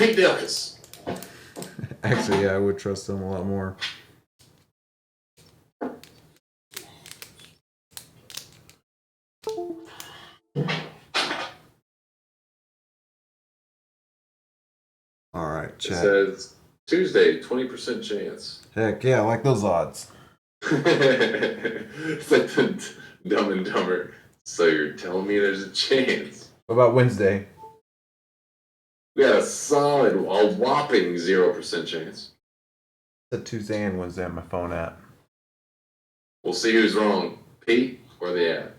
Pete Delkus. Actually, yeah, I would trust him a lot more. All right, chat. It says Tuesday, 20% chance. Heck yeah, I like those odds. It's like the Dumb and Dumber. So you're telling me there's a chance? What about Wednesday? We got a whopping 0% chance. It's a Tuesday and Wednesday on my phone app. We'll see who's wrong, Pete or the app.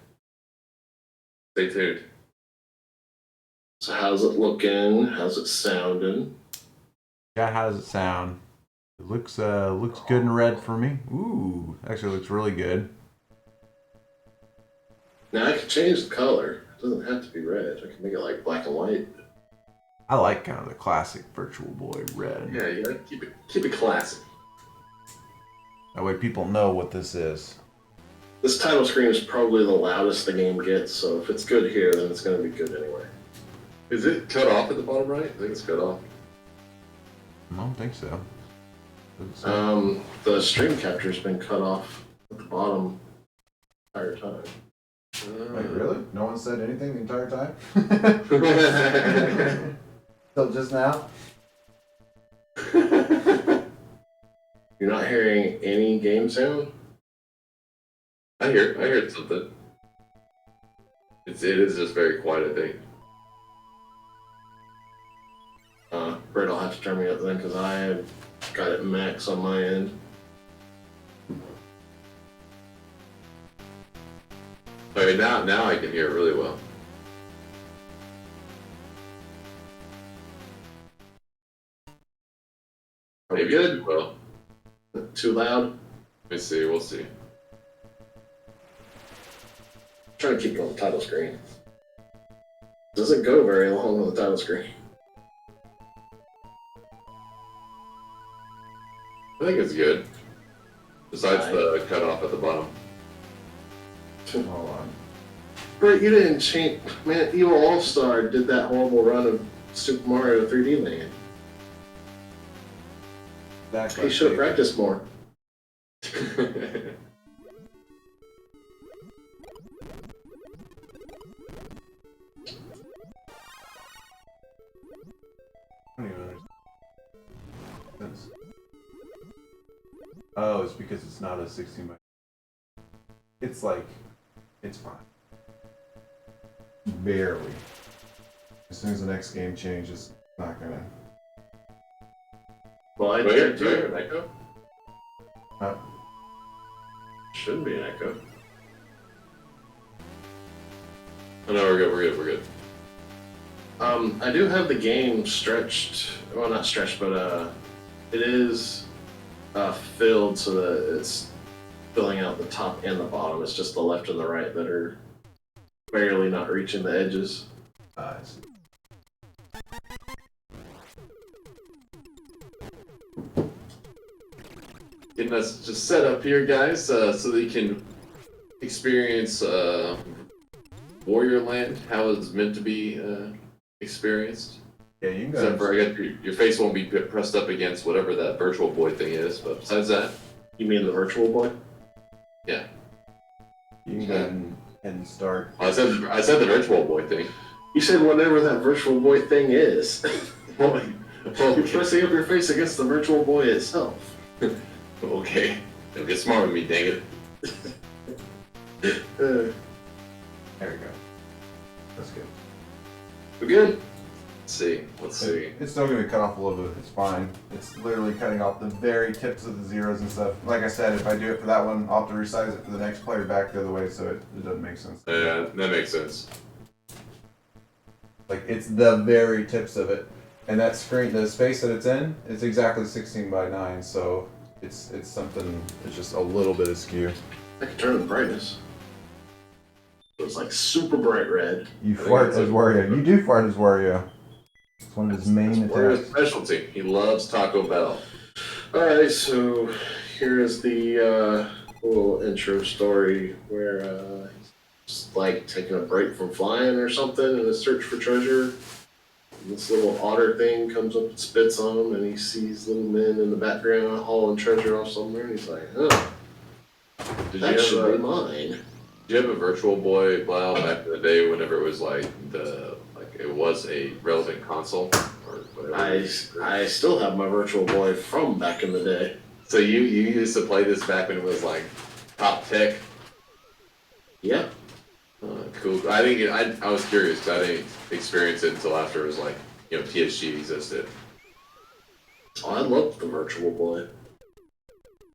Stay tuned. So how's it looking? How's it sounding? Yeah, how does it sound? It looks good in red for me. Ooh, actually looks really good. Now I can change the color. It doesn't have to be red. I can make it like black and white. I like kind of the classic Virtual Boy red. Yeah, you gotta keep it classic. That way people know what this is. This title screen is probably the loudest the game gets, so if it's good here, then it's going to be good anyway. Is it cut off at the bottom right? I think it's cut off. I don't think so. The stream capture's been cut off at the bottom the entire time. Wait, really? No one said anything the entire time? Till just now? You're not hearing any game sound? I heard something. It is just very quiet, I think. Brett will have to turn me up then because I have got it max on my end. Okay, now I can hear it really well. Maybe good. Well, Too loud? let me see. We'll see. Trying to keep it on the title screen. Doesn't go very long on the title screen. I think it's good. Besides the cutoff at the bottom. Hold on. Brett, you didn't change. Man, Evil All-Star did that horrible run of Super Mario 3D Land. He should have practiced more. Oh, it's because it's not a 16 by. It's like, it's fine. Barely. As soon as the next game changes, it's not gonna. Well, I Wait, did do you hear too. an echo? Huh? Shouldn't be an echo. Oh no, we're good. I do have the game stretched. Well, not stretched, but it is filled so that it's filling out the top and the bottom. It's just the left and the right that are barely not reaching the edges. I see. Getting us just set up here, guys, so that you can experience Warrior Land, how it's meant to be experienced. Yeah, you can go. Except for, I guess, your face won't be pressed up against whatever that Virtual Boy thing is, but besides that... You mean the Virtual Boy? Yeah. You can go ahead and start. I said the Virtual Boy thing. You said whatever that Virtual Boy thing is. Well, You're pressing up your face against the Virtual Boy itself. okay. Don't get smart with me, dang it. There we go. That's good. We're good? Let's see. It's still gonna be cut off a little bit. It's fine. It's literally cutting off the very tips of the zeros and stuff. Like I said, if I do it for that one, I'll have to resize it for the next player back the other way, so it doesn't make sense. Yeah, that makes sense. Like it's the very tips of it, and that screen, the space that it's in, is exactly 16 by 9. So it's something. It's just a little bit askew. I can turn the brightness. It was like super bright red. You fart as Wario. You do fart as Wario. It's one of his main Warrior's attacks. specialty. He loves Taco Bell. Alright, so here is the little intro story where he's like taking a break from flying or something in his search for treasure. this little otter thing comes up and spits on him, and he sees little men in the background hauling treasure off somewhere, and he's like, oh, that should be mine. Did you have a Virtual Boy, Blau, back in the day whenever it was it was a relevant console or whatever? I still have my Virtual Boy from back in the day. So you used to play this back when it was like top tech? Yeah. Cool. I was curious because I didn't experience it until after it was like, TSG existed. Oh, I love the Virtual Boy.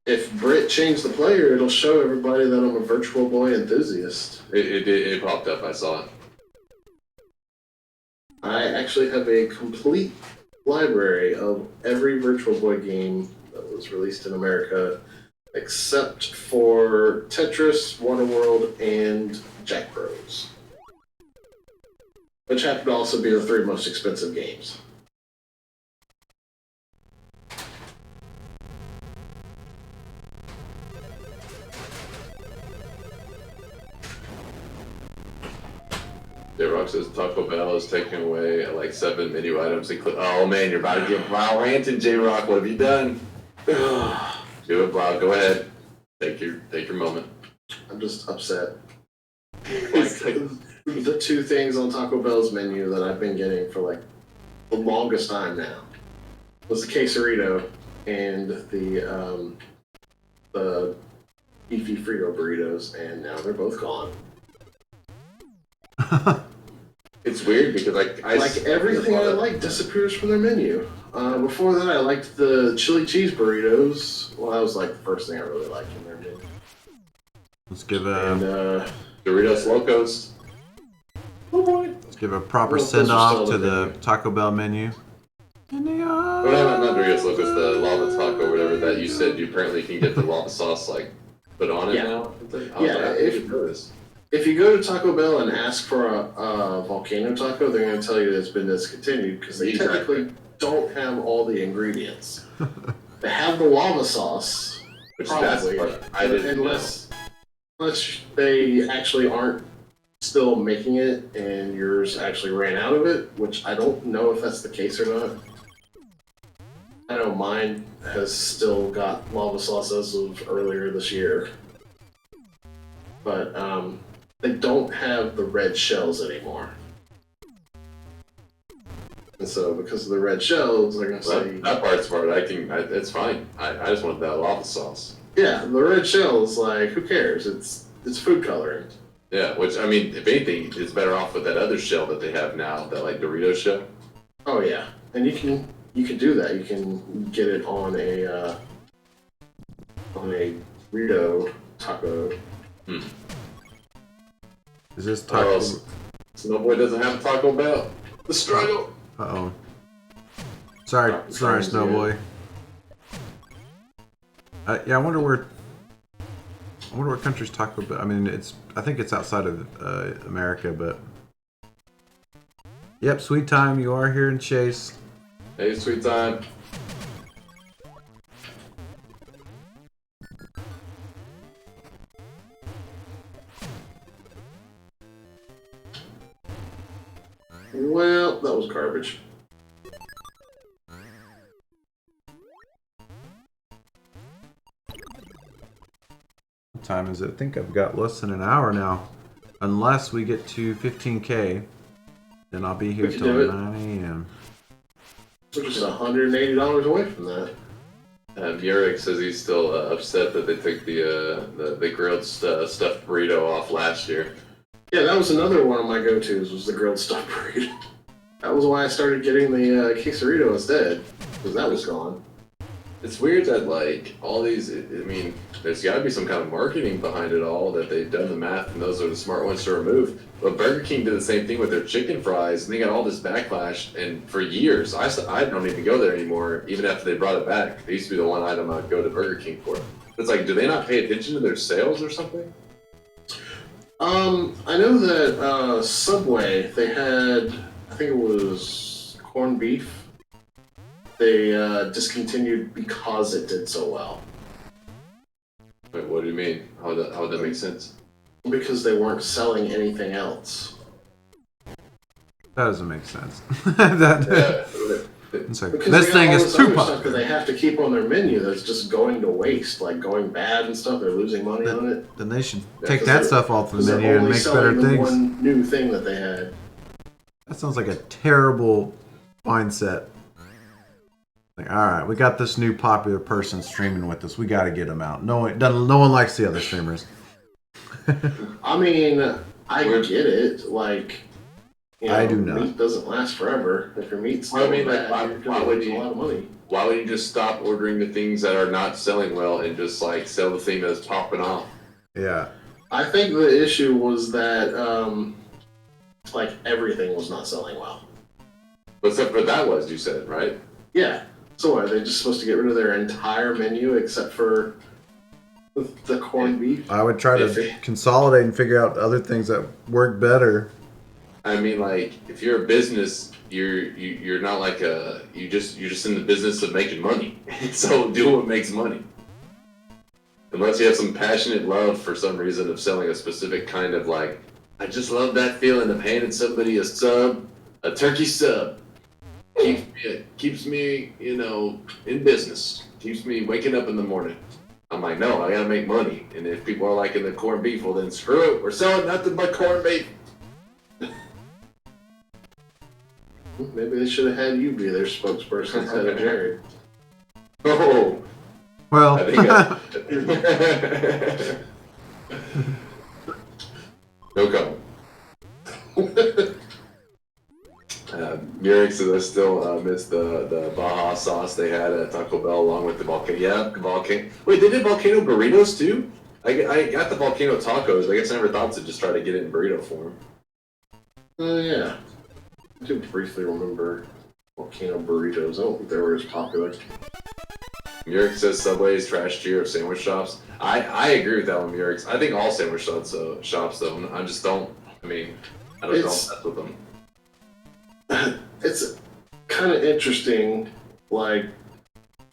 If Brit changed the player, it'll show everybody that I'm a Virtual Boy enthusiast. It popped up, I saw it. I actually have a complete library of every Virtual Boy game that was released in America, except for Tetris, Waterworld, and Jack Bros. Which happen to also be the 3 most expensive games. J-Rock says Taco Bell is taking away like 7 menu items. Oh man, you're about to get Blau ranting, J-Rock. What have you done? Do it, Blau. Go ahead. Take your moment. I'm just upset. The 2 things on Taco Bell's menu that I've been getting for like the longest time now was the quesarito and the beefy Frito burritos, and now they're both gone. It's weird because everything I like disappears from their menu. Before that, I liked the chili cheese burritos. Well, that was like the first thing I really liked in their menu. Let's give Doritos Locos. Oh boy! let's give a proper send off to the Taco Bell menu. Well, not Doritos Locos, the lava taco, whatever that you said. You apparently can get the lava sauce put on it now. If you go to Taco Bell and ask for a volcano taco, they're going to tell you that it's been discontinued because they technically don't have all the ingredients. They have the lava sauce, Which probably, I didn't unless they actually aren't still making it and yours actually ran out of it, which I don't know if that's the case or not. I know mine has still got lava sauce as of earlier this year. But they don't have the red shells anymore. And so because of the red shells, they're going to say... That part's smart. It's fine. I just wanted that lava sauce. Yeah, the red shells, who cares? It's food coloring. Yeah, which, if anything, it's better off with that other shell that they have now, that, Dorito shell. Oh, yeah. And you can do that. You can get it on a Dorito taco. Is this Taco? Snowboy doesn't have a Taco Bell. The struggle. Uh-oh. Sorry, Snowboy. Yeah, I wonder where country's Taco Bell. I think it's outside of America, but yep, Sweet Time, you are here in Chase. Hey, Sweet Time. Well, that was garbage. What time is it? I think I've got less than an hour now. Unless we get to 15K, then I'll be here till 9 a.m. We're just $180 away from that. Murik says he's still upset that they took the grilled stuffed burrito off last year. Yeah, that was another one of my go-tos, was the grilled stuffed burrito. That was why I started getting the quesarito instead, because that was gone. It's weird that, all these, there's got to be some kind of marketing behind it all, that they've done the math and those are the smart ones to remove. But Burger King did the same thing with their chicken fries, and they got all this backlash, and for years, I don't even go there anymore, even after they brought it back. They used to be the one item I'd go to Burger King for. It's do they not pay attention to their sales or something? I know that Subway, they had, I think it was corned beef. They discontinued because it did so well. Wait, what do you mean? How would that make sense? Because they weren't selling anything else. That doesn't make sense. That, Yeah. it's like, Because this they got thing all is this too other stuff that popular. they have to keep on their menu that's just going to waste, like going bad and stuff. They're losing money on it. Then they should Yeah, take 'cause that they're- stuff off the 'cause they're menu and only make selling better the things. one new thing that they had. That sounds like a terrible mindset. Like, all right, we got this new popular person streaming with us. We got to get him out. No one likes the other streamers. I mean, I We're- get it. Like, you know, I do not. meat doesn't last forever. If your meat's Well, I still mean, like, bad, you're why gonna would lose a you- lot of money. Why would you just stop ordering the things that are not selling well and just like sell the thing that's popping off? Yeah. I think the issue was that, like, everything was not selling well. Except for that was, you said, right? Yeah. So what, are they just supposed to get rid of their entire menu except for the corned beef? I would try to consolidate and figure out other things that work better. I mean, like, if you're a business, you're not like you're just in the business of making money. So do what makes money. Unless you have some passionate love for some reason of selling a specific kind of like, I just love that feeling of handing somebody a sub, a turkey sub. Keeps me, you know, in business. Keeps me waking up in the morning. I'm like, no, I gotta make money. And if people are liking the corned beef, well then screw it. We're selling nothing but corned beef. Maybe they should have had you be their spokesperson instead of Jared. Oh, Well, I think no comment. Murex says I still miss the Baja sauce they had at Taco Bell along with the volcano. Yeah, volcano. Wait, they did volcano burritos too? I got the volcano tacos. I guess I never thought to just try to get it in burrito form. Oh, yeah. I do briefly remember volcano burritos. I don't think they were as popular. Murex says Subway's trash tier of sandwich shops. I agree with that one, Murex. I think all sandwich shops though. I just don't. I mean, I just It's- don't mess with them. It's kind of interesting. Like,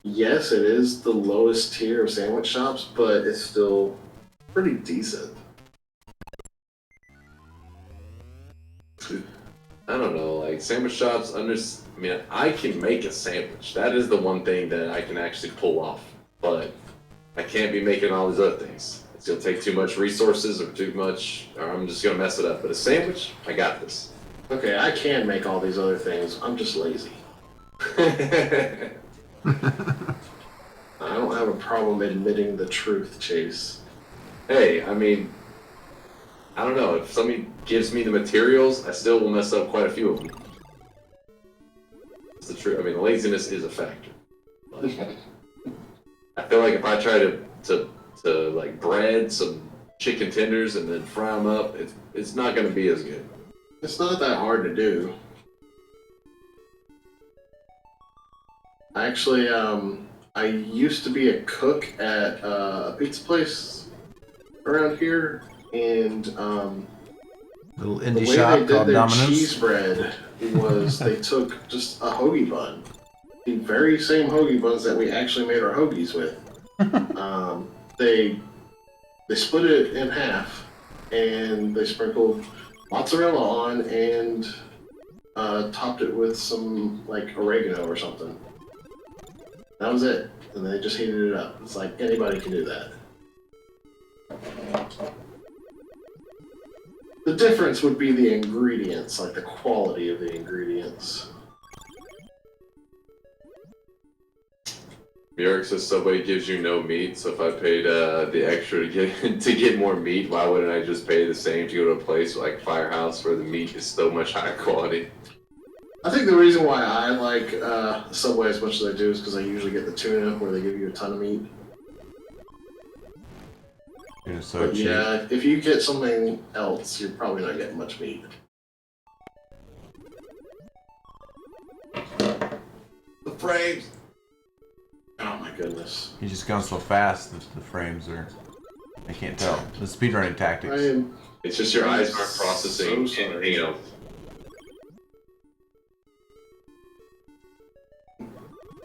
yes, it is the lowest tier of sandwich shops, but it's still pretty decent. I don't know, like sandwich shops. I mean, I can make a sandwich. That is the one thing that I can actually pull off. But I can't be making all these other things. It's gonna take too much resources or too much, or I'm just gonna mess it up. But a sandwich, I got this. Okay, I can make all these other things. I'm just lazy. I don't have a problem admitting the truth, Chase. Hey, I mean, I don't know. If somebody gives me the materials, I still will mess up quite a few of them. It's the truth. I mean, laziness is a factor. But I feel like if I try to like bread some chicken tenders and then fry them up, it's not going to be as good. It's not that hard to do. Actually, I used to be a cook at a pizza place around here, and little the indie way shop they did called their Domino's. cheese bread was they took just a hoagie bun, the very same hoagie buns that we actually made our hoagies with. They split it in half, and they sprinkled mozzarella on and topped it with some like oregano or something. That was it, and they just heated it up. It's like anybody can do that. The difference would be the ingredients, like the quality of the ingredients. Murex says Subway gives you no meat, so if I paid the extra to get more meat, why wouldn't I just pay the same to go to a place like Firehouse where the meat is so much higher quality? I think the reason why I like Subway as much as I do is because I usually get the tuna, where they give you a ton of meat. It is so But cheap. yeah, if you get something else, you're probably not getting much meat. The frames. Oh my goodness. He's just gone so fast that the frames are. I can't tell. The speedrunning I tactics. am It's just your eyes aren't processing so sorry. anything else.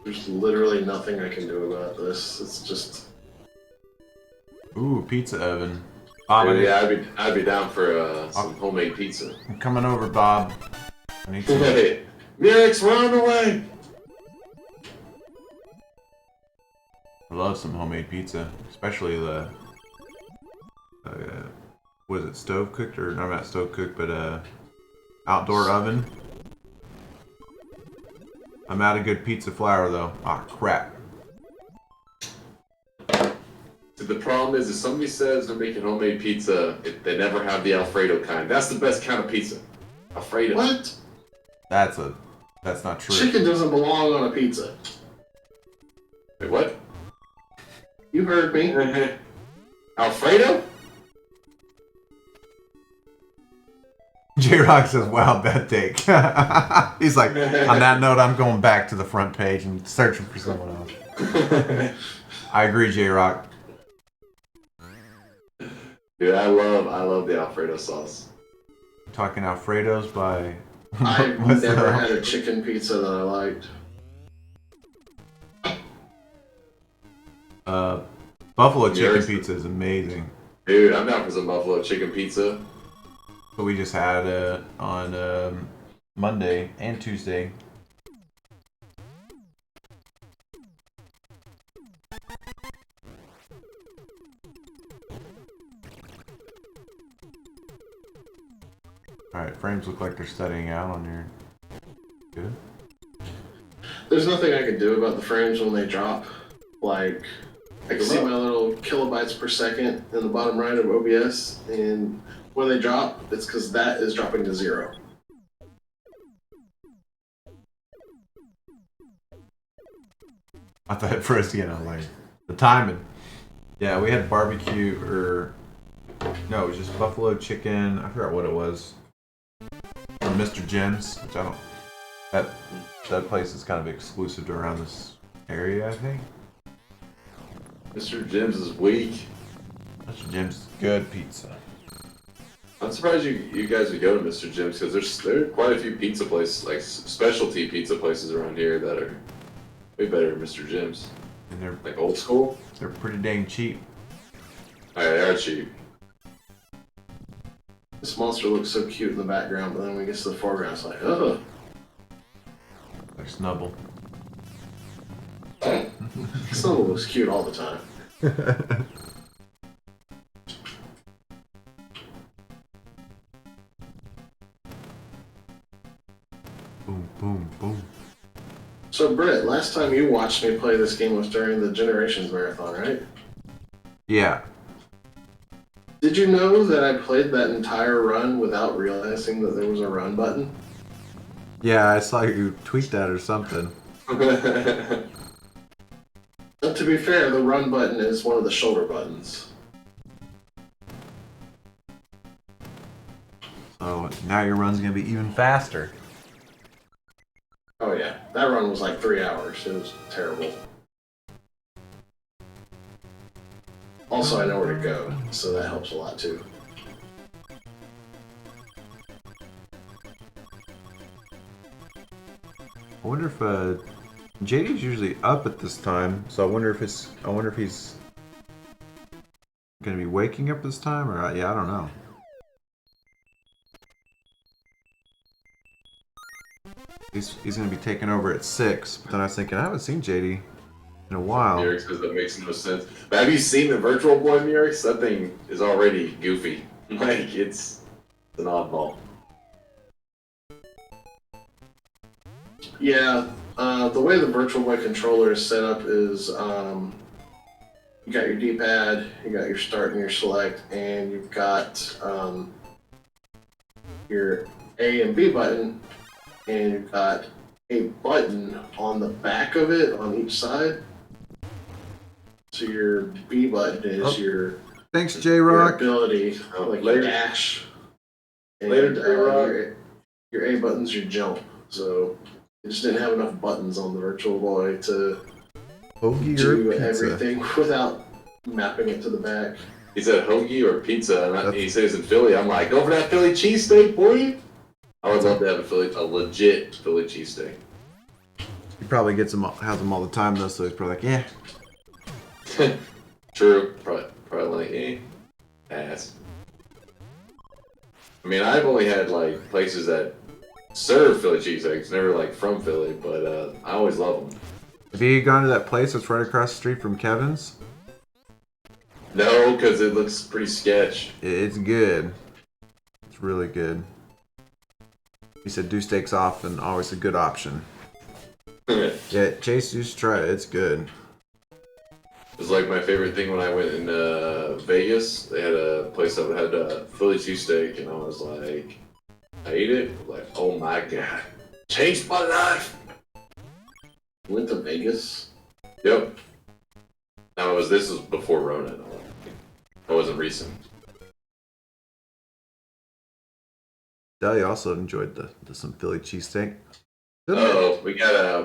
There's literally nothing I can do about this. It's just Ooh, pizza oven. Bob, Yeah, I'd be down for some homemade pizza. I'm coming over, Bob. I need some. Hey, Murex, run away! I love some homemade pizza, especially the was it stove cooked or no, not stove cooked, but outdoor oven. I'm out of good pizza flour though. Ah, crap. See, the problem is, if somebody says they're making homemade pizza, they never have the Alfredo kind. That's the best kind of pizza. Alfredo. What? That's not true. Chicken doesn't belong on a pizza. Wait, what? You heard me. Alfredo? J-Rock says, wow, bad take. He's like, on that note, I'm going back to the front page and searching for someone else. I agree, J-Rock. Dude, I love the Alfredo sauce. Talking Alfredos by... I've what's never the- had a chicken pizza that I liked. Buffalo chicken Yours- pizza is amazing. Dude, I'm down for some buffalo chicken pizza. But we just had on Monday and Tuesday. Alright, frames look like they're studying out on your... Good. There's nothing I can do about the frames when they drop. Like, I can see my little kilobytes per second in the bottom right of OBS, and when they drop, it's because that is dropping to 0. I thought at first, you know, like, the timing. Yeah, we had barbecue, or... No, it was just buffalo chicken. I forgot what it was. From Mr. Jim's, which I don't... That place is kind of exclusive to around this area, I think. Mr. Jim's is weak. Mr. Jim's is good pizza. I'm surprised you guys would go to Mr. Jim's, because there are quite a few pizza places, like specialty pizza places around here that are way better than Mr. Jim's. And they're Like old school. they're pretty dang cheap. They are cheap. This monster looks so cute in the background, but then when it gets to the foreground, it's like, ugh. Like Snubble. Snubble looks cute all the time. Boom, boom, boom. So, Britt, last time you watched me play this game was during the Generations Marathon, right? Yeah. Did you know that I played that entire run without realizing that there was a run button? Yeah, I saw you tweet that or something. But to be fair, the run button is one of the shoulder buttons. So now your run's gonna be even faster. Oh yeah, that run was like 3 hours. It was terrible. Also, I know where to go, so that helps a lot too. I wonder if JD's usually up at this time, so I wonder if he's gonna be waking up this time, or yeah, I don't know. He's gonna be taking over at 6, but then I was thinking I haven't seen JD in a while. Murex, because that makes no sense. But have you seen the Virtual Boy Murex? That thing is already goofy. Like, it's an oddball. Yeah, the way the Virtual Boy controller is set up is you got your D-pad, you got your start and your select, and you've got your A and B button, and you've got a button on the back of it on each side. So your B button is your Thanks, your J-Rock. ability, like Later. your dash. And Later, J-Rock. your A button's your jump. So it just didn't have enough buttons on the Virtual Boy to Hoagie do or pizza? everything without mapping it to the back. He said hoagie or pizza, and he says in Philly. I'm like, go for that Philly cheesesteak, boy. I would love to have a legit Philly cheesesteak. He probably has them all the time though, so he's probably like, yeah. True. Probably like, ass. I mean, I've only had like places that serve Philly cheesesteaks, never like from Philly, but I always love them. Have you gone to that place that's right across the street from Kevin's? No, because it looks pretty sketch. It's good. It's really good. He said do steaks often, always a good option. Yeah, Chase, you should try it. It's good. It was like my favorite thing when I went in Vegas. They had a place that had a Philly cheesesteak, and I was like, I ate it. Like, oh my god, changed my life. Went to Vegas. Yep. Now this was before Rona. That wasn't recent. Deli also enjoyed some Philly cheesesteak. Oh, we got a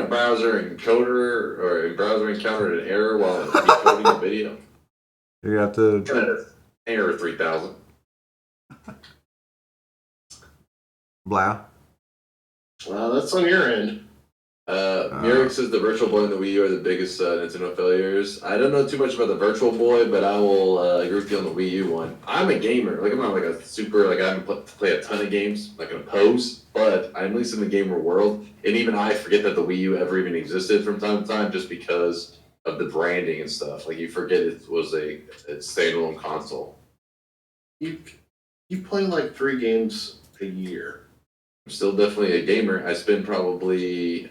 browser encoder or a browser encountered an error while decoding the video. You have to. Got an error 3000. Blau. Uh, That's on your end. Merrick says the Virtual Boy and the Wii U are the biggest Nintendo failures. I don't know too much about the Virtual Boy, but I will agree with you on the Wii U one. I'm a gamer. Like, I'm not like a super, like, I haven't played a ton of games, like an oppose, but I'm at least in the gamer world. And even I forget that the Wii U ever even existed from time to time just because of the branding and stuff. Like, you forget it was a standalone console. You play like 3 games a year. I'm still definitely a gamer. I spend probably,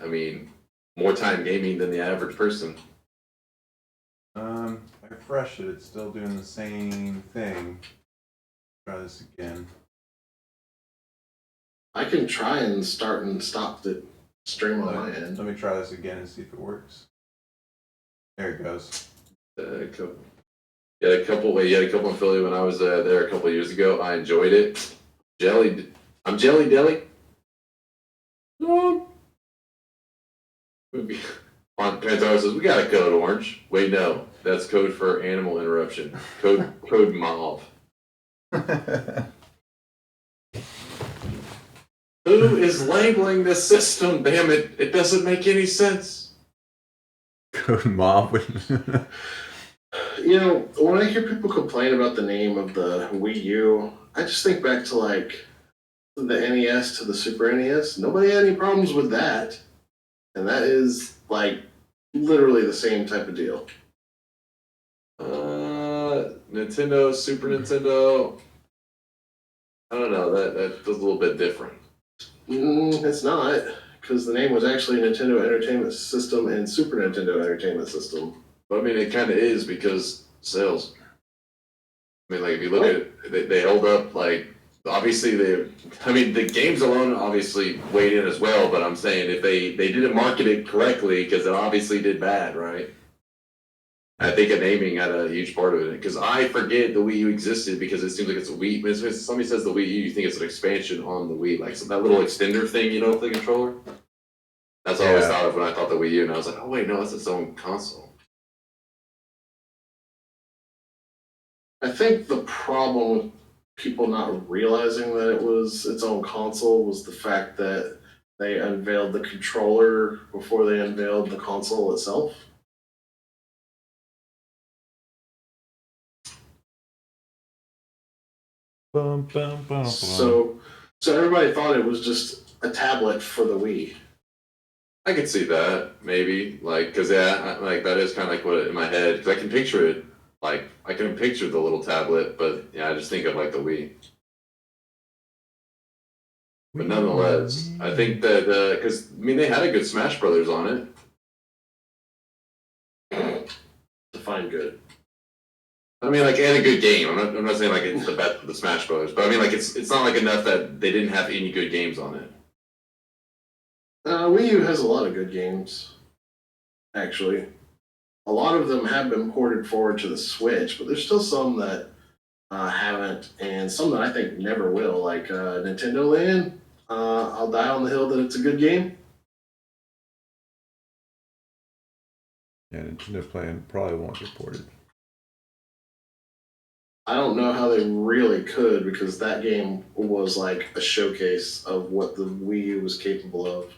more time gaming than the average person. I refresh it, it's still doing the same thing. Try this again. I can try and start and stop the stream on my end. Let me try this again and see if it works. There it goes. A couple in Philly when I was there a couple of years ago. I enjoyed it. I'm Jelly Deli. Pantaro says we got a code orange. Wait, no, that's code for animal interruption. Code mauve. Who is labeling this system? Damn it! It doesn't make any sense. Code mob. You know, when I hear people complain about the name of the Wii U, I just think back to like the NES to the Super NES. Nobody had any problems with that. And that is like literally the same type of deal. Nintendo, Super Nintendo. I don't know. That was a little bit different. It's not, because the name was actually Nintendo Entertainment System and Super Nintendo Entertainment System. But it kind of is because sales. Like if you look at it, they held up. Like obviously the games alone obviously weighed in as well. But I'm saying if they didn't market it correctly because it obviously did bad, right? I think naming had a huge part of it because I forget the Wii U existed because it seems like it's a Wii. When somebody says the Wii U, you think it's an expansion on the Wii, like that little extender thing, with the controller. That's what I always thought of when I thought the Wii U, and I was like, oh wait, no, that's its own console. I think the problem with people not realizing that it was its own console was the fact that they unveiled the controller before they unveiled the console itself. So everybody thought it was just a tablet for the Wii. I could see that maybe, because that is kind of like what in my head because I can picture it. Like I can picture the little tablet, but I just think of like the Wii. But nonetheless, I think that because they had a good Smash Brothers on it. Define good. And a good game. I'm not saying like it's the best of the Smash Brothers, but it's not like enough that they didn't have any good games on it. Wii U has a lot of good games, actually. A lot of them have been ported forward to the Switch, but there's still some that haven't, and some that I think never will, like Nintendo Land. I'll die on the hill that it's a good game. Yeah, Nintendo Land probably won't get ported. I don't know how they really could because that game was like a showcase of what the Wii U was capable of.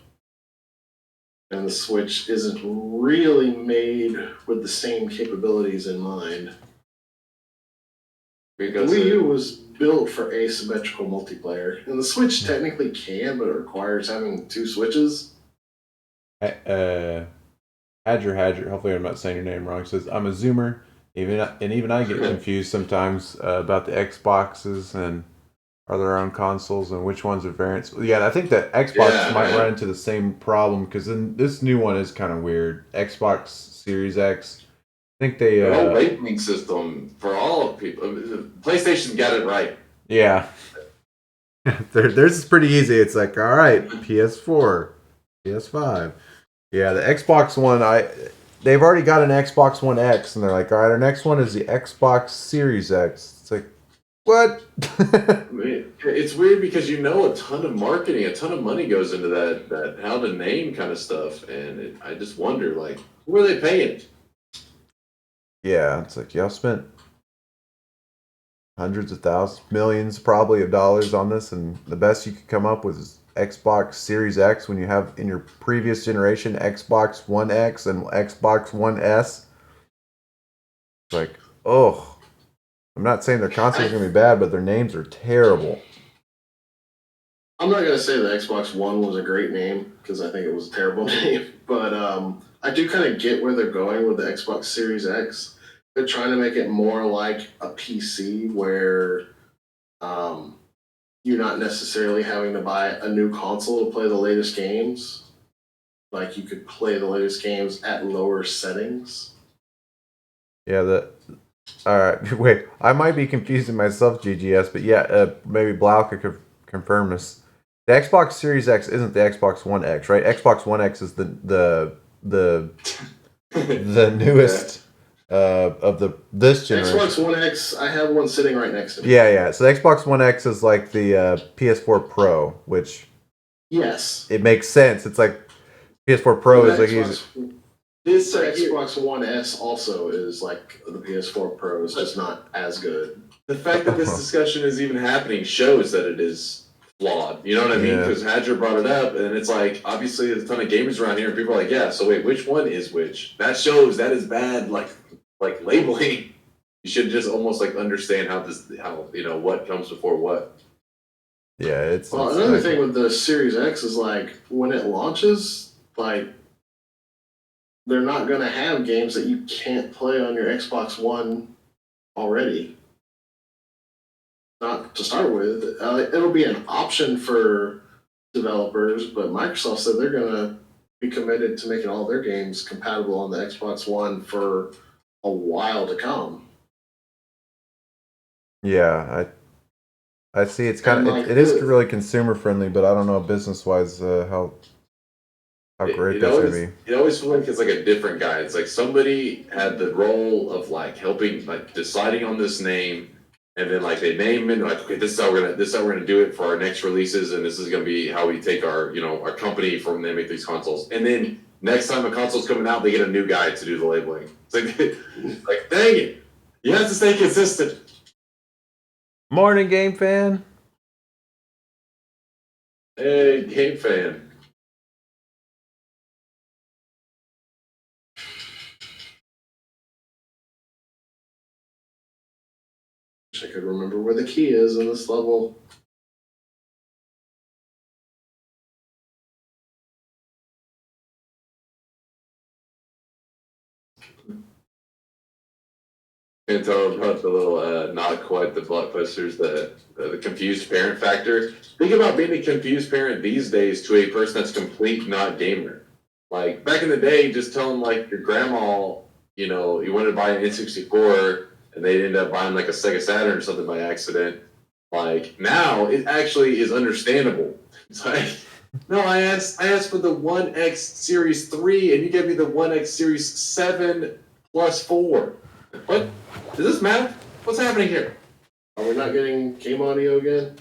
And the Switch isn't really made with the same capabilities in mind. The Because Wii U was built for asymmetrical multiplayer, and the Switch technically can, but it requires having 2 switches. Hadger, hopefully I'm not saying your name wrong, says, I'm a Zoomer. Even I get confused sometimes about the Xboxes and are their own consoles and which ones are variants. Yeah, I think that Xbox might run into the same problem because then this new one is kind of weird. Xbox Series X. I think they. the whole labeling system for all people. PlayStation got it right. Yeah. Theirs is pretty easy. It's like, all right, PS4, PS5. Yeah, the Xbox One, they've already got an Xbox One X, and they're like, all right, our next one is the Xbox Series X. It's like, what? I mean, it's weird because a ton of marketing, a ton of money goes into that how to name kind of stuff, and I just wonder, like, who are they paying? Yeah, it's like y'all spent hundreds of thousands, millions probably of dollars on this, and the best you could come up with is Xbox Series X when you have in your previous generation Xbox One X and Xbox One S. It's like, oh, I'm not saying their consoles are gonna be bad, but their names are terrible. I'm not gonna say the Xbox One was a great name because I think it was a terrible name, but I do kind of get where they're going with the Xbox Series X. They're trying to make it more like a PC where you're not necessarily having to buy a new console to play the latest games. Like you could play the latest games at lower settings. Yeah, all right. Wait, I might be confusing myself, GGS, but yeah, maybe Blau could confirm this. The Xbox Series X isn't the Xbox One X, right? Xbox One X is the newest of this generation. Xbox One X, I have one sitting right next to me. Yeah. So the Xbox One X is like the PS4 Pro, which Yes, it makes sense. It's like PS4 Pro is like This Xbox One S also is like the PS4 Pro, is just not as good. The fact that this discussion is even happening shows that it is flawed. You know what I mean? Yeah. Because Hadger brought it up, and it's like, obviously, there's a ton of gamers around here, and people are like, yeah, so wait, which one is which? That shows that is bad, like labeling. You should just almost like understand how what comes before what. Yeah, it's Another thing with the Series X is like when it launches, like they're not gonna have games that you can't play on your Xbox One already. Not to start with, it'll be an option for developers, but Microsoft said they're gonna be committed to making all their games compatible on the Xbox One for a while to come. Yeah, I see. It's kind of it is really consumer friendly, but I don't know business wise how great that's gonna be. It always feels like it's like a different guy. It's like somebody had the role of like helping, like deciding on this name, and then like they name it, like, okay, this is how we're gonna do it for our next releases, and this is gonna be how we take our our company from when they make these consoles. And then next time a console's coming out, they get a new guy to do the labeling. It's like dang it, you have to stay consistent. Morning, game fan. Hey, game fan. Wish I could remember where the key is in this level. And talk about the little, not quite the blockbusters, the confused parent factor. Think about being a confused parent these days to a person that's complete not gamer. Like back in the day, just telling like your grandma, you wanted to buy an N64 and they'd end up buying like a Sega Saturn or something by accident. Like now, it actually is understandable. It's like, no, I asked for the One X Series 3 and you gave me the One X Series 7 plus 4. What? Is this math? What's happening here? Are we not getting game audio again?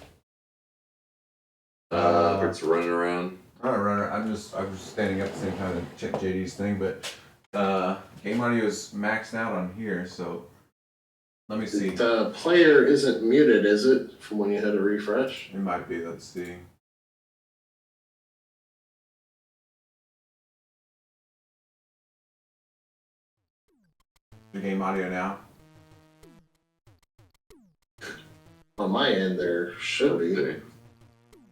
It's running around. I'm just standing up at the same time to check JD's thing, but game audio is maxed out on here, so let me see. The player isn't muted, is it? From when you had to refresh? It might be. Let's see. The game audio now. On my end, there should be.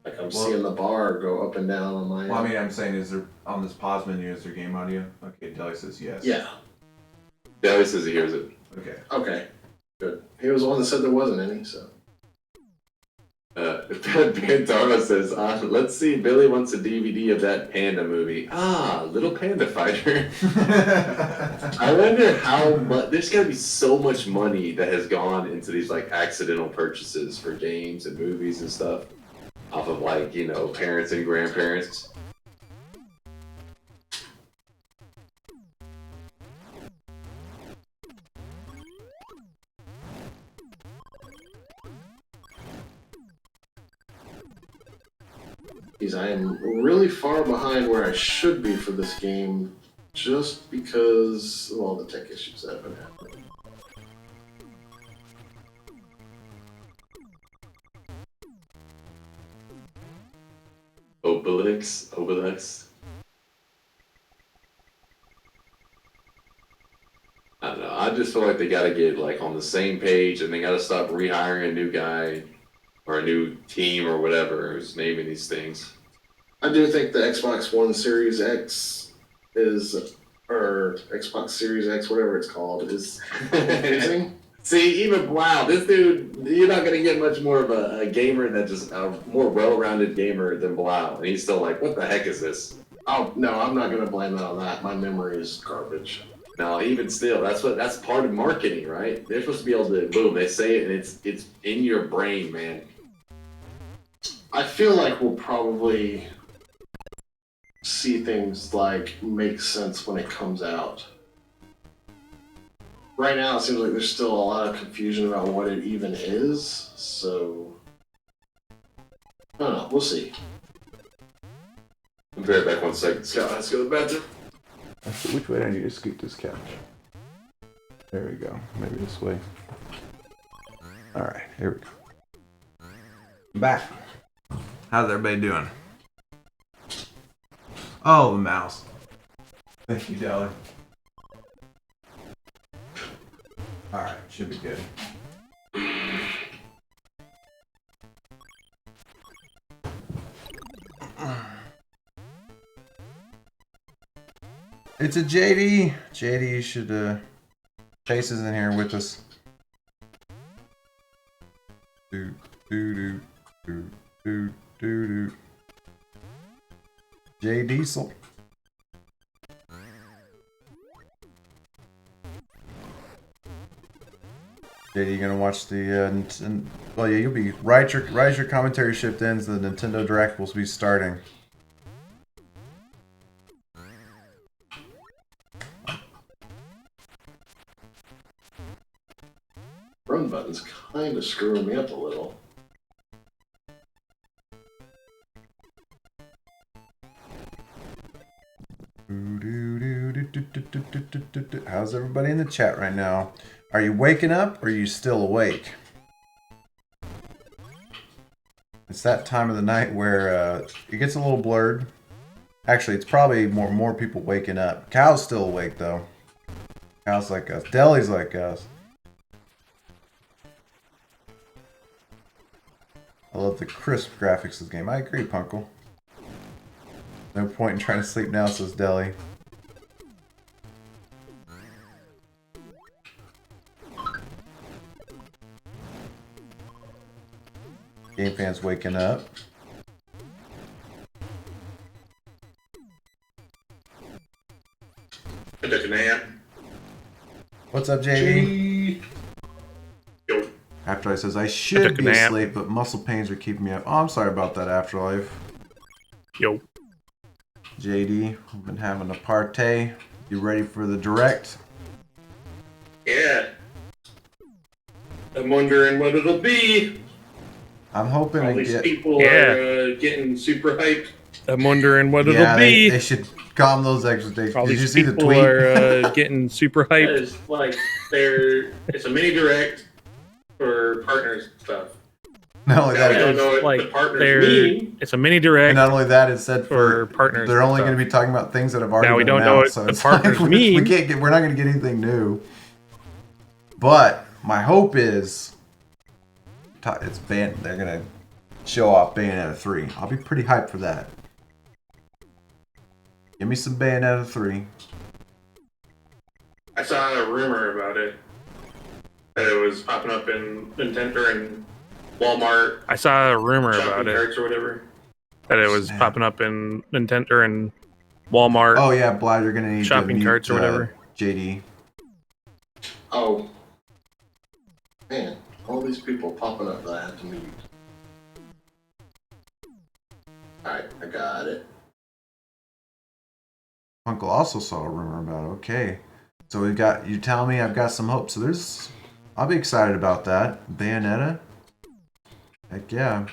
Like I'm seeing the bar go up and down on my end. Well, I mean, I'm saying, is there on this pause menu? Is there game audio? Okay, Deli says yes. Yeah. Deli says he hears it. Okay. Okay. Good. He was the one that said there wasn't any, so. Pantaro says, let's see, Billy wants a DVD of that panda movie. Little Panda Fighter. I wonder how much, there's gotta be so much money that has gone into these like accidental purchases for games and movies and stuff off of like, you know, parents and grandparents. I am really far behind where I should be for this game just because of all the tech issues that have been happening. Obelix. I don't know. I just feel like they gotta get like on the same page and they gotta stop rehiring a new guy or a new team or whatever who's naming these things. I do think the Xbox One Series X or Xbox Series X, whatever it's called, is amazing. See, even wow, this dude, you're not gonna get much more of a gamer that just a more well-rounded gamer than Blau, and he's still like, what the heck is this? Oh no, I'm not gonna blame it on that. My memory is garbage. No, even still, that's part of marketing, right? They're supposed to be able to boom, they say it and it's in your brain, man. I feel like we'll probably see things like make sense when it comes out. Right now, it seems like there's still a lot of confusion about what it even is, so I don't know. We'll see. I'll be right back 1 second. Scott, let's go to the bathroom. Which way do I need to scoot this couch? There we go. Maybe this way. Alright, here we go. I'm back. How's everybody doing? Oh, the mouse. Thank you, Deli. Alright, should be good. It's a JD. JD should, Chase is in here with us. Do, do, do, do, do, do, do. J Diesel. JD, you gonna watch the, well, yeah, you'll be, right as your commentary shift ends, the Nintendo Direct will be starting. Run button's kind of screwing me up a little. How's everybody in the chat right now? Are you waking up or are you still awake? It's that time of the night where it gets a little blurred. Actually, it's probably more people waking up. Cal's still awake though. Cal's like us. Deli's like us. I love the crisp graphics of this game. I agree, Punkle. No point in trying to sleep now, says Deli. Game fans waking up. I took a nap. What's up, JD? Yo. Afterlife says, I should be asleep, but muscle pains are keeping me up. Oh, I'm sorry about that, Afterlife. Yo. JD, we've been having a partay. You ready for the direct? Yeah. I'm wondering what it'll be. I'm hoping All to these get... people are getting super hyped. I'm wondering what Yeah, it'll be. they should calm those expectations. All Did you these see the people tweet? are getting super hyped. It's like it's a mini direct for partners stuff. Not only Now, I that, don't know what Like the partners they're, mean. it's a mini and direct not only that, it said for partners. they're only and going to stuff. be talking about things that have already Now, we been don't know announced, what so the it's partners like, mean. we're not going to get anything new. But my hope is They're gonna show off Bayonetta 3. I'll be pretty hyped for that. Give me some Bayonetta 3. I saw a rumor about it. That it was popping up in Nintendo and Walmart I saw a rumor shopping about it carts or whatever. that it was Snap. popping up in Nintendo and Walmart Oh yeah, Blythe, you're gonna need shopping to mute, carts or whatever. JD. Oh. Man, all these people popping up that I have to mute. Alright, I got it. Uncle also saw a rumor about it. Okay, so we've got you telling me I've got some hope. So I'll be excited about that. Bayonetta. Heck yeah.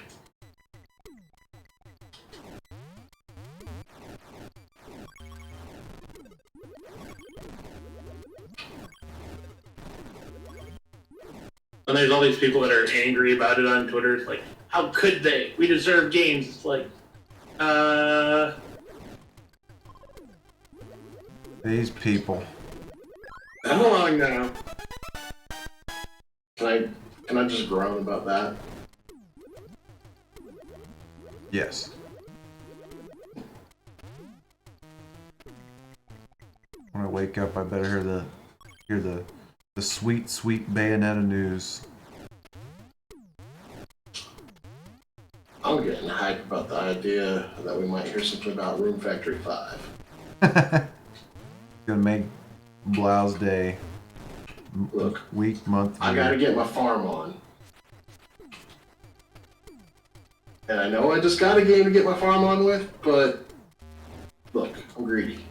And there's all these people that are angry about it on Twitter. It's like, how could they? We deserve games. It's like, These people. come along now. Can I just groan about that? Yes. When I wake up, I better hear the sweet, sweet Bayonetta news. I'm getting hyped about the idea that we might hear something about Room Factory 5. Gonna make Blau's day. Look, Week, month, I year. gotta get my farm on. And I know I just got a game to get my farm on with, but look, I'm greedy.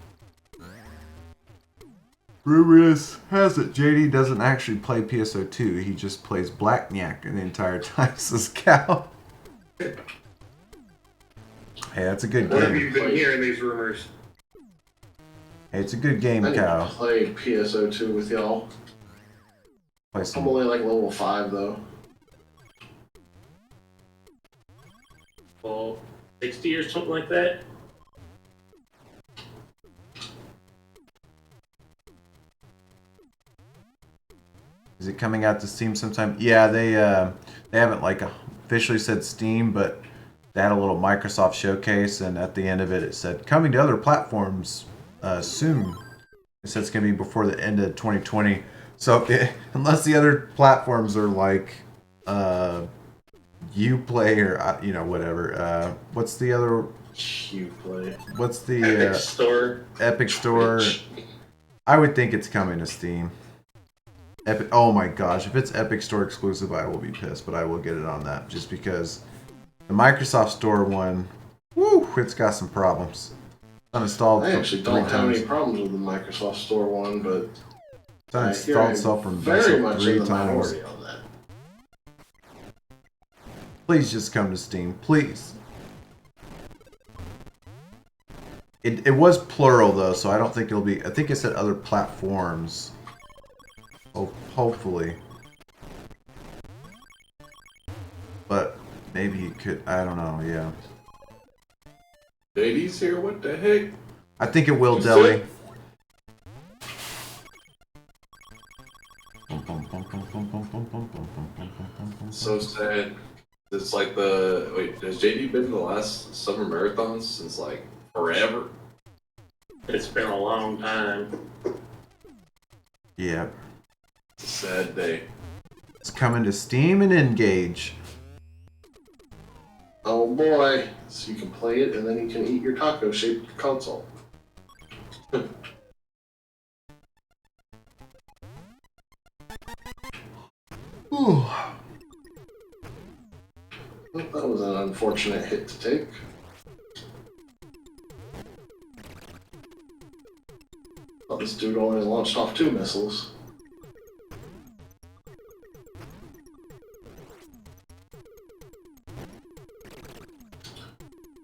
Rumor has it JD doesn't actually play PSO2. He just plays Blackjack the entire time, says Cal. Hey, that's a good What have game. you been hearing these rumors? Hey, it's a good game, I need to Cal. play PSO2 with y'all. Play I'm some. only like level 5 though. Well, 60 or something like that? Is it coming out to Steam sometime? Yeah, they haven't like officially said Steam, but they had a little Microsoft showcase, and at the end of it, it said coming to other platforms soon. It said it's gonna be before the end of 2020. So unless the other platforms are like Uplay or whatever. What's the other? Uplay. What's the Epic Store. Epic Store? I would think it's coming to Steam. Epic. Oh my gosh, if it's Epic Store exclusive, I will be pissed, but I will get it on that just because the Microsoft Store one, woo, it's got some problems. Uninstalled I actually three don't have times. any problems with the Microsoft Store one, but It's I hear uninstalled I'm itself from very much three in the times. minority on that. Please just come to Steam, please. It was plural though, so I don't think it'll be. I think it said other platforms. Oh, hopefully. But maybe you could. I don't know. Yeah. JD's here, what the heck? I think it will, Deli. So sad. It's like wait, has JD been to the last summer marathons since like forever? It's been a long time. Yeah. It's a sad day. It's coming to Steam and Engage. Oh boy, so you can play it and then you can eat your taco-shaped console. Ooh. Well, that was an unfortunate hit to take. Thought this dude only launched off 2 missiles.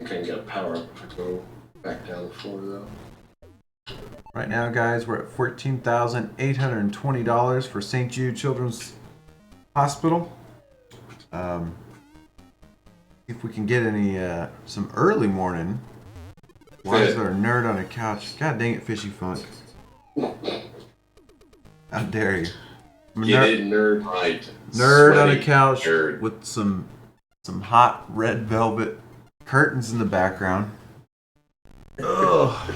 I can get a power up if I go back down the floor though. Right now, guys, we're at $14,820 for St. Jude Children's Hospital. If we can get any some early morning. Why is there a nerd on a couch? God dang it, Fishy Funk! How dare you? Get it, nerd right. Nerd on a Sweaty couch nerd. with some hot red velvet curtains in the background. Ugh.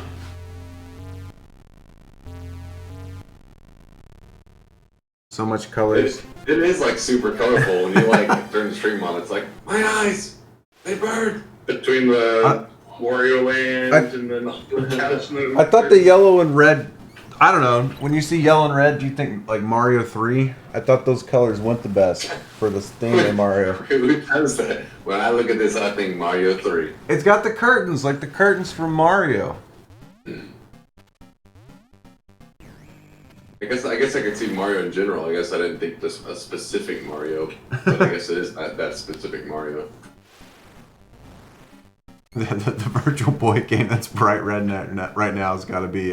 So much colors. It is like super colorful when you like turn the stream on. It's like my eyes, they burn. Between the Wario Land and then the couch and I thought the yellow and red. I don't know. When you see yellow and red, do you think like Mario 3? I thought those colors went the best for this theme of Mario. Who does that? When I look at this, I think Mario 3. It's got the curtains, like the curtains from Mario. I guess I could see Mario in general. I guess I didn't think this a specific Mario, but I guess it is that specific Mario. The Virtual Boy game that's bright red right now has got to be.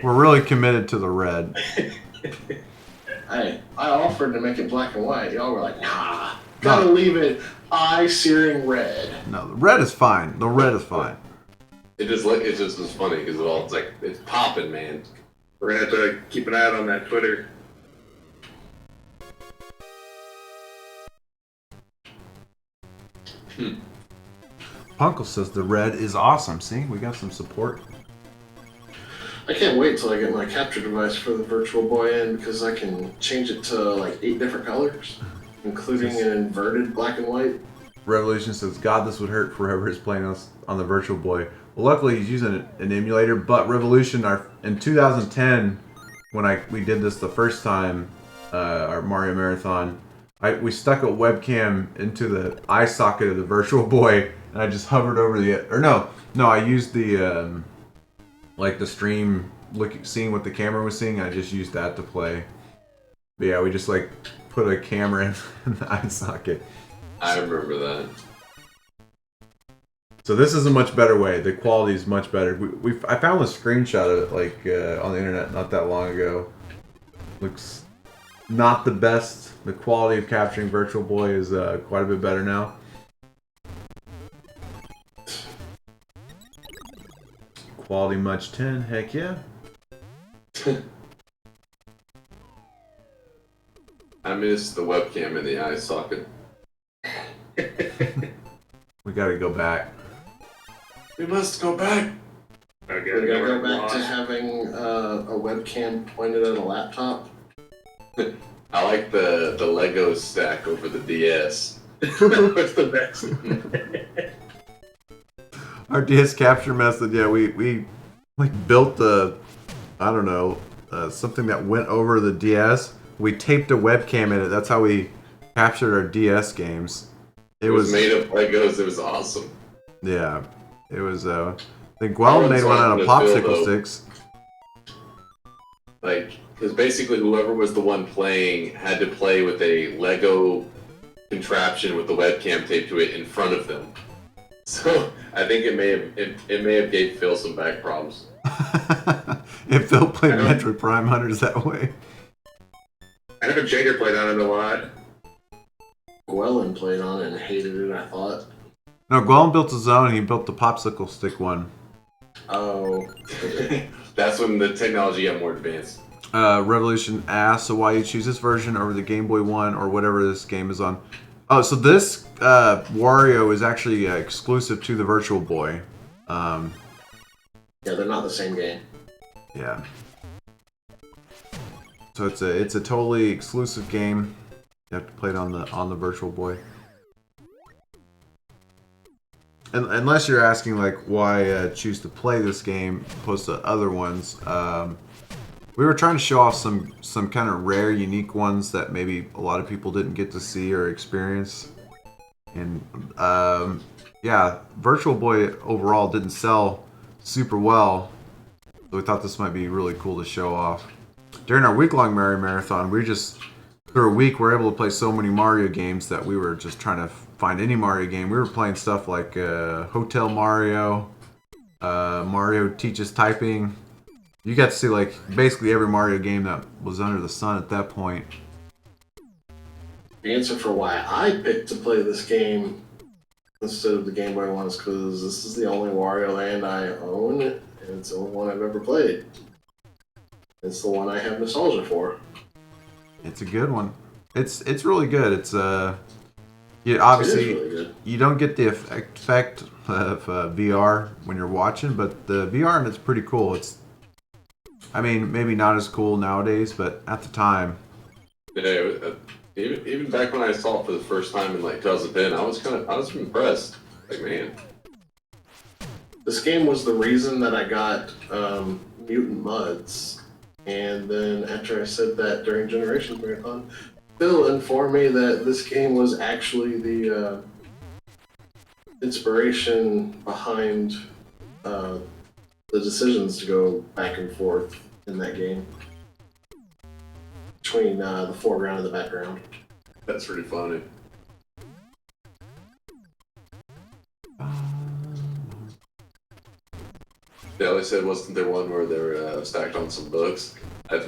We're really committed to the red. I offered to make it black and white. Y'all were like, nah, gotta leave it eye-searing red. No, the red is fine. The red is fine. It just was funny because it's like it's popping, man. We're gonna have to keep an eye out on that Twitter. Punkle says the red is awesome. See, we got some support. I can't wait till I get my capture device for the Virtual Boy in because I can change it to like 8 different colors, including an inverted black and white. Revolution says, God, this would hurt for whoever is playing us on the Virtual Boy. Well, luckily he's using an emulator, but Revolution, in 2010, when we did this the first time, our Mario Marathon, we stuck a webcam into the eye socket of the Virtual Boy, and I just hovered over I used the, like the stream, seeing what the camera was seeing, I just used that to play. But yeah, we just like put a camera in the eye socket. I remember that. So this is a much better way. The quality is much better. I found a screenshot of it like on the internet not that long ago. Looks not the best. The quality of capturing Virtual Boy is quite a bit better now. Quality much 10. Heck yeah. I miss the webcam in the eye socket. We gotta go back. We must go back. We gotta go back to having a webcam pointed at a laptop. I like the Lego stack over the DS. What's the best? Our DS capture method, yeah, we like built something that went over the DS. We taped a webcam in it. That's how we captured our DS games. It was made of Legos. It was awesome. Yeah, it was. I think Guel made one out of popsicle sticks. Like, because basically whoever was the one playing had to play with a Lego contraption with the webcam taped to it in front of them. So I think it may have gave Phil some back problems. If Phil played Metroid Prime Hunters that way. I know Jager played on it a lot. Gwellen played on it and hated it, I thought. No, Guel built his own. He built the popsicle stick one. Oh. That's when the technology got more advanced. Revolution asks, so why you choose this version over the Game Boy One or whatever this game is on? Oh, so this Wario is actually exclusive to the Virtual Boy. Yeah, they're not the same game. Yeah. So it's a totally exclusive game. You have to play it on the Virtual Boy. And unless you're asking like why choose to play this game opposed to other ones, we were trying to show off some kind of rare, unique ones that maybe a lot of people didn't get to see or experience. And yeah, Virtual Boy overall didn't sell super well, so we thought this might be really cool to show off. During our week-long Mario Marathon, through a week, we were able to play so many Mario games that we were just trying to find any Mario game. We were playing stuff like Hotel Mario, Mario Teaches Typing. You got to see like basically every Mario game that was under the sun at that point. The answer for why I picked to play this game instead of the Game Boy one is because this is the only Wario Land I own, and it's the only one I've ever played. It's the one I have nostalgia for. It's a good one. It's really good. It's you It obviously is really good. you don't get the effect of VR when you're watching, but the VR and it's pretty cool. It's, I mean, maybe not as cool nowadays, but at the time, Yeah, even back when I saw it for the first time in like 2010, I was impressed. Like, man, This game was the reason that I got Mutant Muds, and then after I said that during Generations Marathon, Phil informed me that this game was actually the inspiration behind the decisions to go back and forth in that game between the foreground and the background. that's pretty funny. They always said, wasn't there one where they were stacked on some books?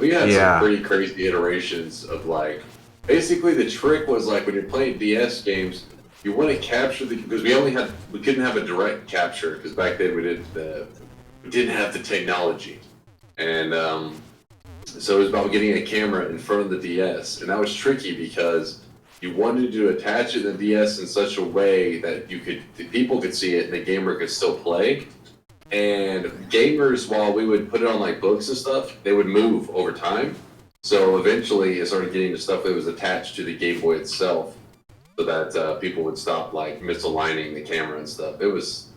We had Yeah. some pretty crazy iterations of like, basically the trick was like when you're playing DS games, you want to capture because we couldn't have a direct capture because back then we didn't have the technology, and so it was about getting a camera in front of the DS, and that was tricky because you wanted to attach it to the DS in such a way that the people could see it and the gamer could still play. And gamers, while we would put it on like books and stuff, they would move over time. So eventually, it started getting to stuff that was attached to the Game Boy itself, so that people would stop like misaligning the camera and stuff. It was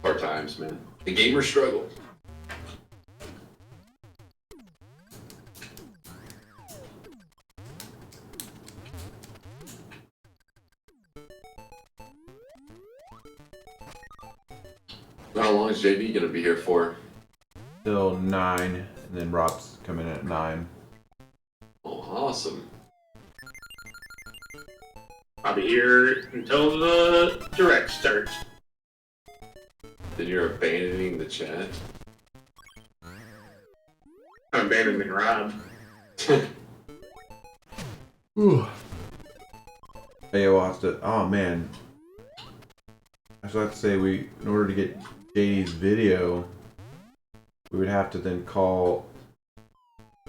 hard times, man. The gamer struggle. How long is JD gonna be here for? till 9, and then Rob's coming in at 9. Oh, awesome. I'll be here until the direct starts. Then you're abandoning the chat. I'm abandoning Rob. Ooh. Hey, we'll have to. Oh man. I was about to say in order to get JD's video, we would have to then call.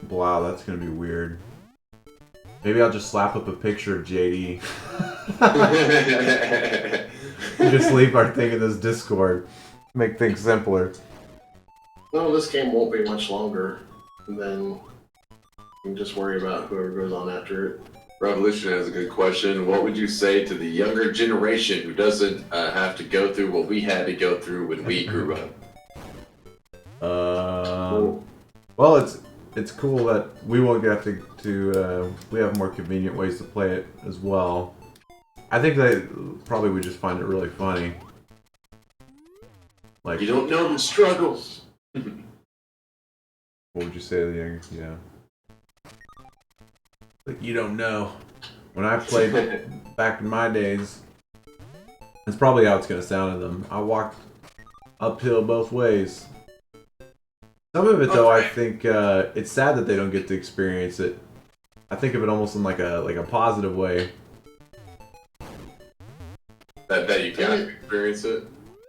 Wow, that's gonna be weird. Maybe I'll just slap up a picture of JD. Just leave our thing in this Discord. Make things simpler. No, this game won't be much longer. And then you can just worry about whoever goes on after it. Revolution has a good question. What would you say to the younger generation who doesn't have to go through what we had to go through when we grew up? Well, it's cool that we won't have to we have more convenient ways to play it as well. I think they probably would just find it really funny. Like, You don't know the struggles. what would you say to the younger? Yeah. Like, you don't know. When I played back in my days, that's probably how it's gonna sound to them. I walked uphill both ways. Some of it, though, I think it's sad that they don't get to experience it. I think of it almost in like a positive way. That you can't experience it.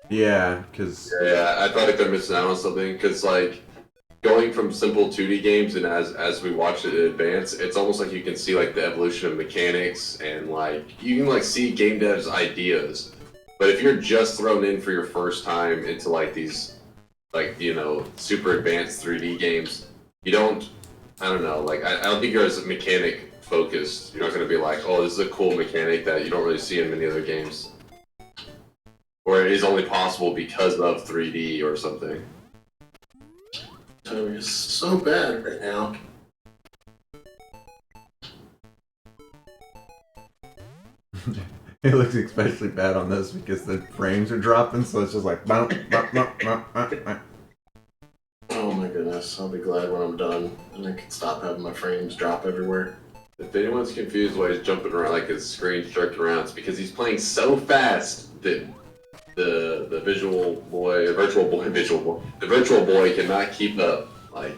Yeah, because Yeah, I thought like they're missing out on something because like going from simple 2D games and as we watch it advance, it's almost like you can see like the evolution of mechanics and like you can like see game devs' ideas. But if you're just thrown in for your first time into like these like super advanced 3D games, you don't. I don't know. Like I don't think you're as mechanic focused. You're not going to be like, oh, this is a cool mechanic that you don't really see in many other games. Or it is only possible because of 3D or something. Timing is so bad right now. it looks especially bad on this because the frames are dropping, so it's just like. Bump, bump, bump, bump, bump, bump. Oh my goodness, I'll be glad when I'm done and I can stop having my frames drop everywhere. If anyone's confused why he's jumping around like his screen's jerked around, it's because he's playing so fast that the virtual boy cannot keep up. Like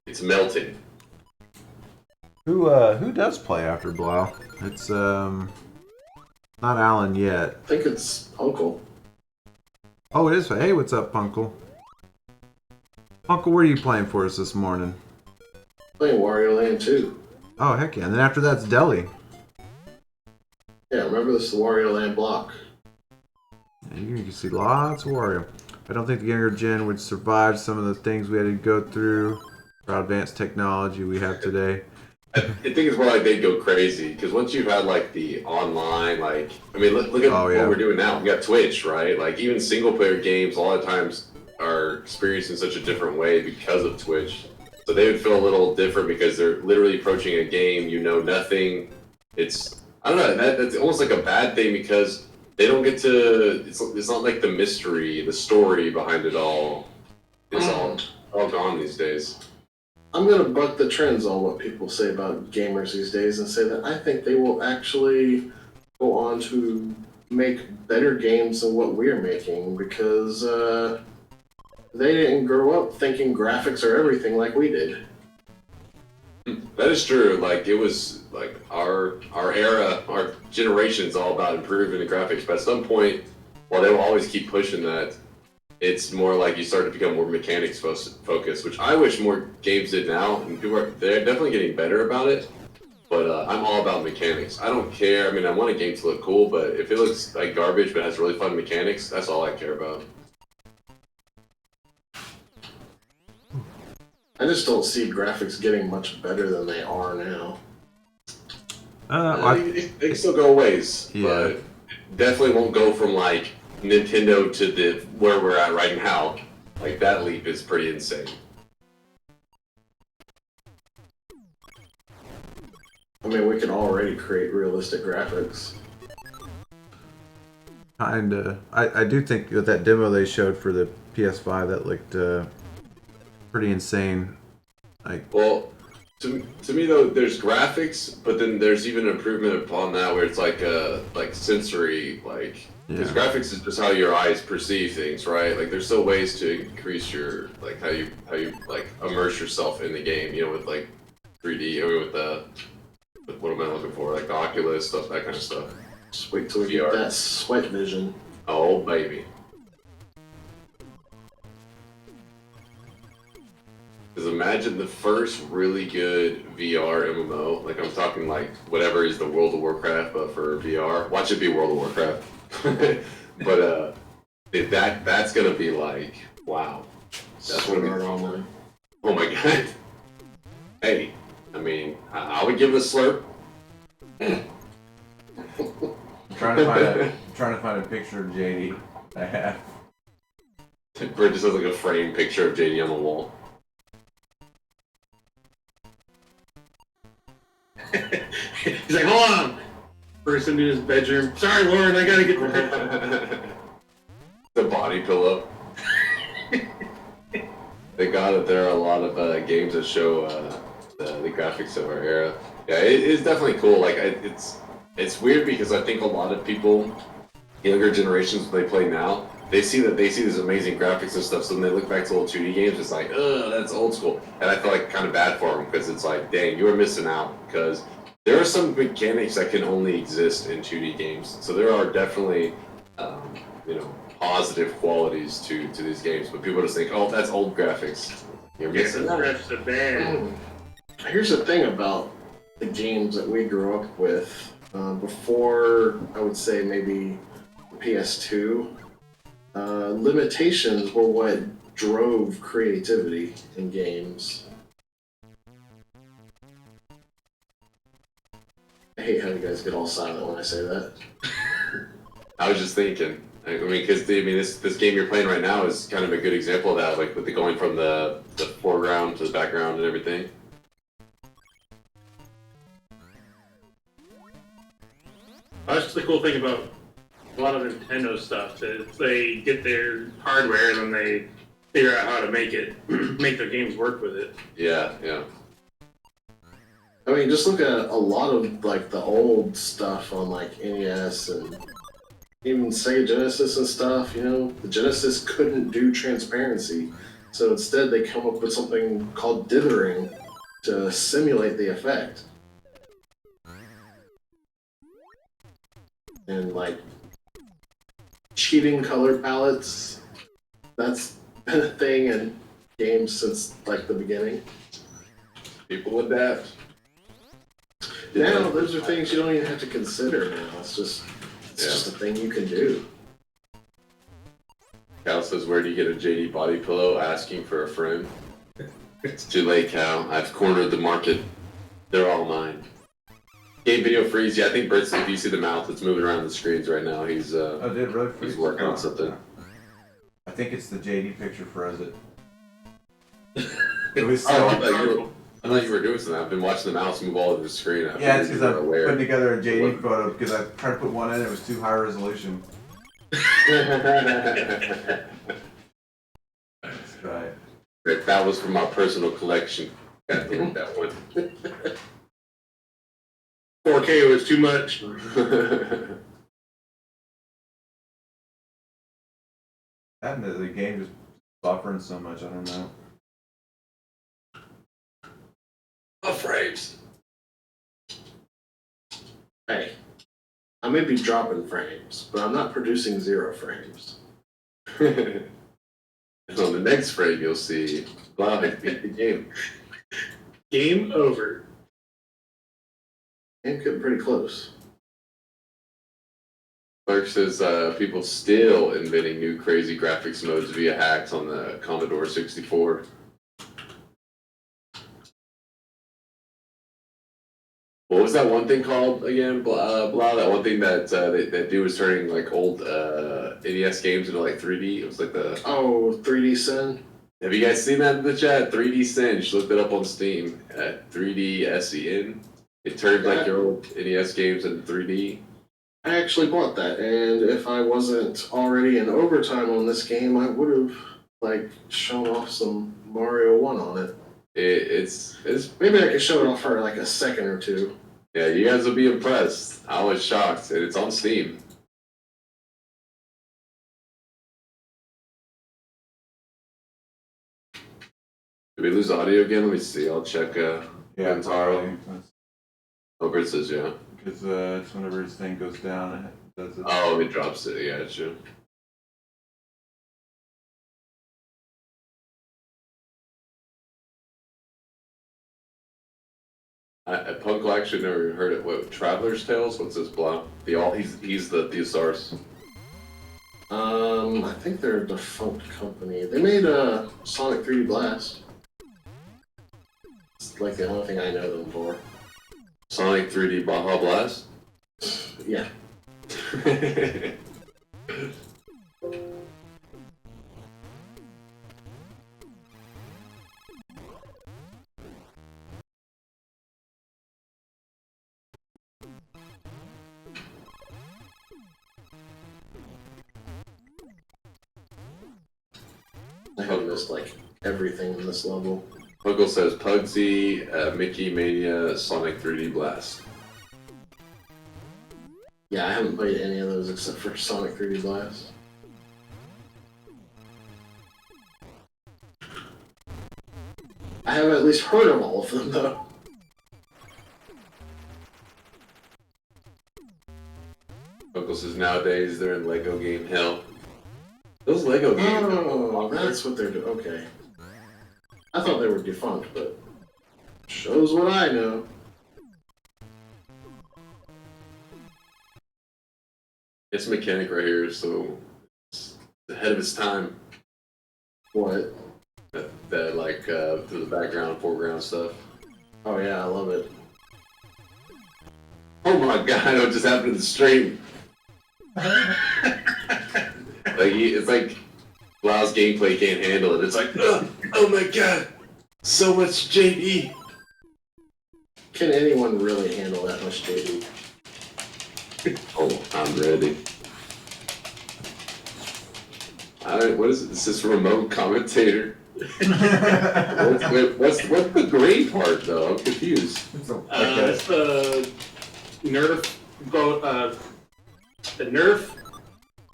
it's melting. Who does play after Blau? It's not Alan yet. I think it's Uncle. Oh, it is. Hey, what's up, Punkle? Punkle, what are you playing for us this morning? Playing Wario Land 2. Oh heck yeah! And then after that's Delhi. Yeah, remember this Wario Land block. And you can see lots of Wario. I don't think the younger gen would survive some of the things we had to go through for how advanced technology we have today. I think it's more like they'd go crazy because once you've had like the online, like I mean, look at Oh, yeah. what we're doing now. We got Twitch, right? Like even single player games, a lot of times are experienced in such a different way because of Twitch. So they would feel a little different because they're literally approaching a game you know nothing. It's I don't know. That's almost like a bad thing because they don't get to. It's not like the mystery, the story behind it all. It's all gone these days. I'm gonna buck the trends on what people say about gamers these days and say that I think they will actually go on to make better games than what we're making because they didn't grow up thinking graphics are everything like we did. That is true. Like it was like our era, our generation's all about improving the graphics. But at some point, while they will always keep pushing that, it's more like you start to become more mechanics focused, which I wish more games did now. And they're definitely getting better about it. But I'm all about mechanics. I don't care. I mean, I want a game to look cool, but if it looks like garbage but has really fun mechanics, that's all I care about. I just don't see graphics getting much better than they are now. They can still go a ways, Yeah. but definitely won't go from like Nintendo to the where we're at right now. Like that leap is pretty insane. I mean, we can already create realistic graphics. Kinda. I do think that demo they showed for the PS5 that looked pretty insane. Like, Well, to me though, there's graphics, but then there's even an improvement upon that where it's like sensory, like because yeah. graphics is just how your eyes perceive things, right? Like there's still ways to increase your like how you like immerse yourself in the game, you know, with like 3D or with what am I looking for? Like the Oculus stuff, that kind of stuff. Just wait till we VR. get that sweat vision. Oh baby. Because imagine the first really good VR MMO. Like I'm talking like whatever is the World of Warcraft, but for VR. Watch it be World of Warcraft. But that's gonna be like wow. That's gonna be online. oh my god. Hey, I mean I would give it a slurp. Trying to find a picture of JD I have. Brit just has like a framed picture of JD on the wall. He's like, hold on. First into his bedroom. Sorry, Lauren, I gotta get the The body pillow. Thank God that there are a lot of games that show the graphics of our era. Yeah, it's definitely cool. Like it's weird because I think a lot of people, younger generations, when they play now, they see these amazing graphics and stuff. So when they look back to old 2D games, it's like, ugh, that's old school. And I feel like kind of bad for them because it's like, dang, you are missing out because there are some mechanics that can only exist in 2D games. So there are definitely, positive qualities to these games. But people just think, oh, that's old graphics. You're missing out. rest of the band. Here's the thing about the games that we grew up with. Before, I would say maybe PS2, limitations were what drove creativity in games. I hate how you guys get all silent when I say that. I was just thinking. I mean, because this game you're playing right now is kind of a good example of that, like with the going from the foreground to the background and everything. That's the cool thing about a lot of Nintendo stuff. Is they get their hardware and then they figure out how to make their games work with it. Yeah, yeah. I mean, just look at a lot of like the old stuff on like NES and even Sega Genesis and stuff. You know, the Genesis couldn't do transparency, so instead they come up with something called dithering to simulate the effect. And like cheating color palettes, that's been a thing in games since like the beginning. People adapt. Now, those are things you don't even have to consider now. It's just a thing you can do. Cal says, where do you get a JD body pillow? Asking for a friend. It's too late, Cal. I've cornered the market. They're all mine. Game video freeze. Yeah, I think Bert's, if you see the mouth, it's moving around the screens right now. He's Oh, did it really freeze? he's working on something. I think it's the JD picture froze it. It was Oh, so. I thought you were doing something. I've been watching the mouse move all over the screen. Yeah, it's because I'm aware. putting together a JD photo because I tried to put one in, it was too high resolution. That's right. That was from my personal collection. Got to that one. 4K was too much. And the game just buffering so much, I don't know. Frames. Hey, I may be dropping frames, but I'm not producing 0 frames. And on the next frame, you'll see Blau had beat the game. Game over. And getting pretty close. Clark says people still inventing new crazy graphics modes via hacks on the Commodore 64. What was that one thing called again, Blau? That one thing that that dude was turning like old NES games into like 3D. It was like the 3D Sin? Have you guys seen that in the chat? 3D Sin. Just looked it up on Steam. 3D SEN. It turned like your old NES games into 3D. I actually bought that, and if I wasn't already in overtime on this game, I would have like shown off some Mario 1 on it. It's Maybe I could show it off for like a second or two. yeah, you guys will be impressed. I was shocked, and it's on Steam. Did we lose audio again? Let me see. I'll check. Yeah, Taro. Oh, it says yeah. Because it's whenever his thing goes down, it does it. Oh, it drops it. Yeah, it's true. Punkle actually never even heard it. What, Traveler's Tales? What's this, Blau? He's the thesaurus. I think they're a defunct company. They made a Sonic 3D Blast. It's like the only thing I know them for. Sonic 3D Baja Blast? Yeah. I have missed like everything in this level. Punkle says Pugsy, Mickey Mania, Sonic 3D Blast. Yeah, I haven't played any of those except for Sonic 3D Blast. I have at least heard of all of them though. Punkle says nowadays they're in Lego game hell. Those Lego games. Oh, that's what they're doing. Okay. I thought they were defunct, but shows what I know. It's mechanic right here, so it's ahead of its time. What? That like through the background, foreground stuff. Oh yeah, I love it. Oh my god, what just happened to the stream? It's like Blau's gameplay can't handle it. It's like, oh my god, so much JD. Can anyone really handle that much JD? Oh, I'm ready. What is it? This is remote commentator. What's the gray part though? I'm confused. It's a, It's the Nerf the Nerf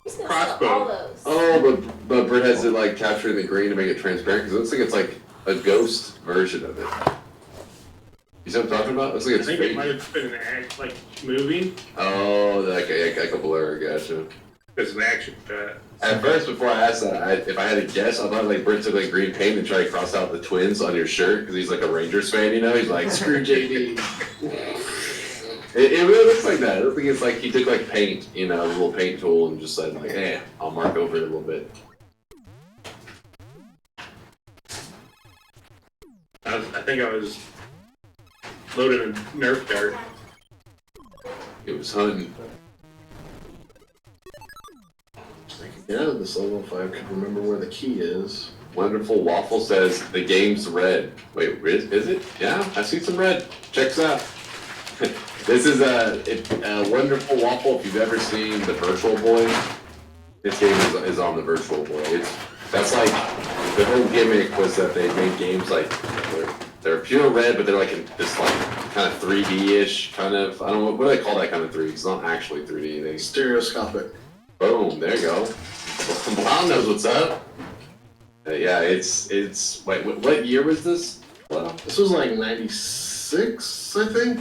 He's gonna crossbow. sell all those. Oh, but Britt has it like capturing the green to make it transparent because it looks like it's like a ghost version of it. You see what I'm talking about? It looks like I it's think fake. it might have been an act like moving. Oh, like a blur, gotcha. It's an action shot. At first, before I asked that, if I had to guess, I thought like Brent took like green paint and tried to cross out the twins on your shirt because he's like a Rangers fan, you know? He's like, screw JD. It really looks like that. I don't think it's like he took like paint, you know, a little paint tool and just said like, hey, I'll mark over it a little bit. I think I was loading a Nerf dart. It was hunting. I can get out of this level if I could remember where the key is. Wonderful Waffle says the game's red. Wait, is it? Yeah, I see some red. Check this out. This is a Wonderful Waffle. If you've ever seen the Virtual Boy, this game is on the Virtual Boy. That's like the whole gimmick was that they made games like they're pure red, but they're like in this like kind of 3D-ish kind of. I don't know what do they call that kind of 3D. It's not actually 3D. They Stereoscopic. boom. There you go. Blau knows what's up. Yeah, it's. Wait, what year was this? Well, This was like 96, I think.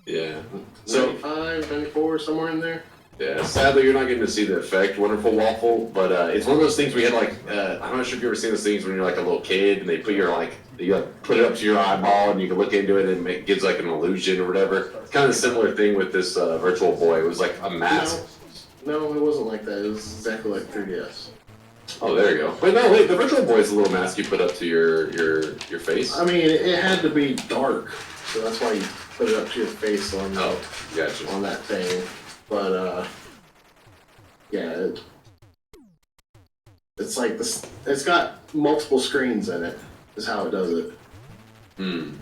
yeah. So 95, 94, somewhere in there. yeah, sadly you're not getting to see the effect, Wonderful Waffle, but it's one of those things we had like I'm not sure if you ever seen those things when you're like a little kid and they put your like you like, put it up to your eyeball and you can look into it and it gives like an illusion or whatever. It's kind of a similar thing with this Virtual Boy. It was like a mask. No, it wasn't like that. It was exactly like 3DS. Oh, there you go. But no, wait, the Virtual Boy is a little mask you put up to your face. I mean, it had to be dark, so that's why you put it up to your face on Oh, gotcha. on that thing. But yeah, it's like this. It's got multiple screens in it. Is how it does it. Hmm.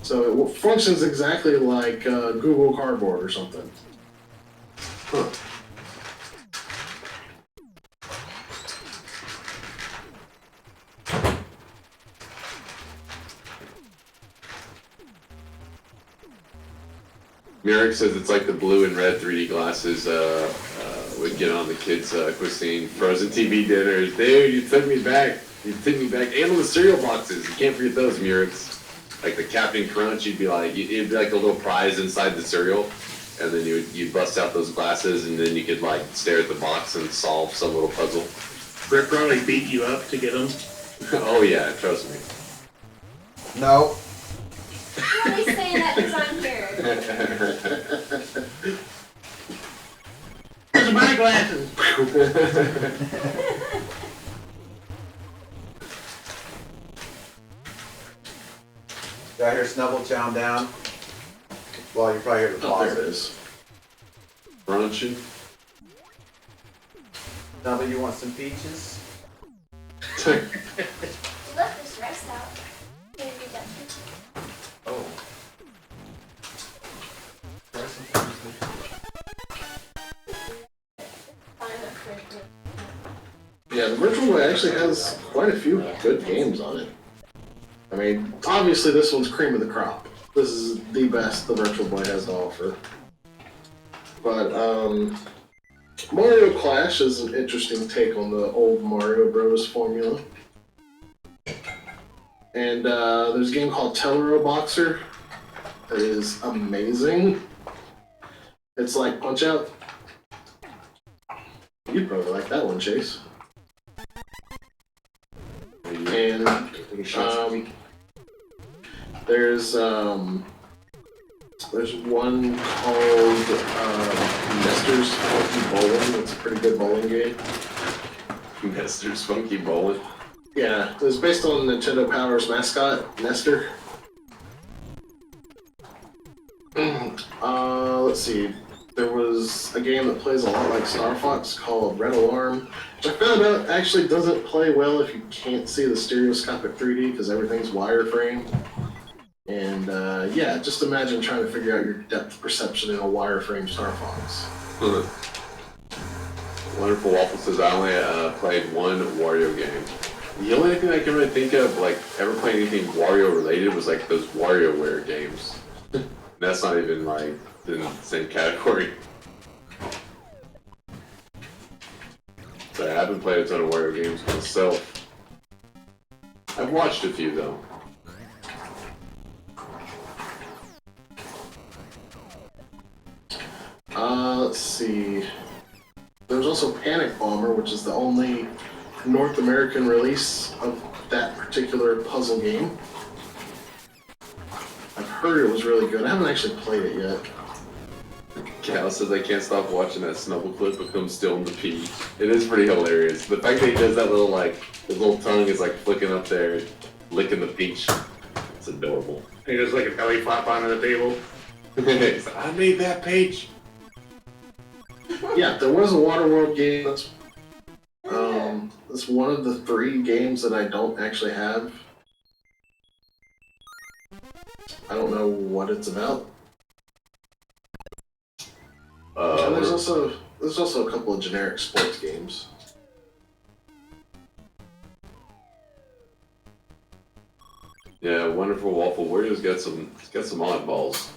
So it functions exactly like Google Cardboard or something. Huh. Merrick says it's like the blue and red 3D glasses would get on the kids' cuisine. Frozen TV dinners. Dude, you took me back. You took me back. And the cereal boxes. You can't forget those, Merricks. Like the Captain Crunch, you'd be like, it'd be like a little prize inside the cereal. And then you'd bust out those glasses and then you could like stare at the box and solve some little puzzle. Rick probably beat you up to get them. Oh yeah, trust me. No. How are we saying that because I'm here? Here's my glasses. Got here Snubble chowing down. Well, you're probably here to Oh, pause there it it. is. Crunchy. Snubble, you want some peaches? You left this rest out. Maybe that Oh. fine up for it. Yeah, the Virtual Boy actually has quite a few good games on it. I mean, obviously this one's cream of the crop. This is the best the Virtual Boy has to offer. But Mario Clash is an interesting take on the old Mario Bros. Formula. And there's a game called Tellero Boxer that is amazing. It's like Punch Out. You'd probably like that one, Chase. And there's one called Nestor's Funky Bowling. It's a pretty good bowling game. Nestor's Funky Bowling. Yeah, it was based on Nintendo Power's mascot, Nestor. Let's see. There was a game that plays a lot like Star Fox called Red Alarm, which I found out actually doesn't play well if you can't see the stereoscopic 3D because everything's wireframe. And yeah, just imagine trying to figure out your depth perception in a wireframe Star Fox. Wonderful Waffle says I only played one Wario game. The only thing I can really think of, like, ever playing anything Wario related was like those WarioWare games. That's not even like in the same category. So I haven't played a ton of Wario games myself. I've watched a few though. Let's see. There's also Panic Bomber, which is the only North American release of that particular puzzle game. I've heard it was really good. I haven't actually played it yet. Cal says I can't stop watching that snubble clip of him still in the pee. It is pretty hilarious. The fact that he does that little his little tongue is flicking up there, licking the peach. It's adorable. He does like a belly flop onto the table. He's like, I made that peach. Yeah, there was a Waterworld game that's one of the 3 games that I don't actually have. I don't know what it's about. And there's also a couple of generic sports games. Yeah, Wonderful Waffle Warrior's got some oddballs.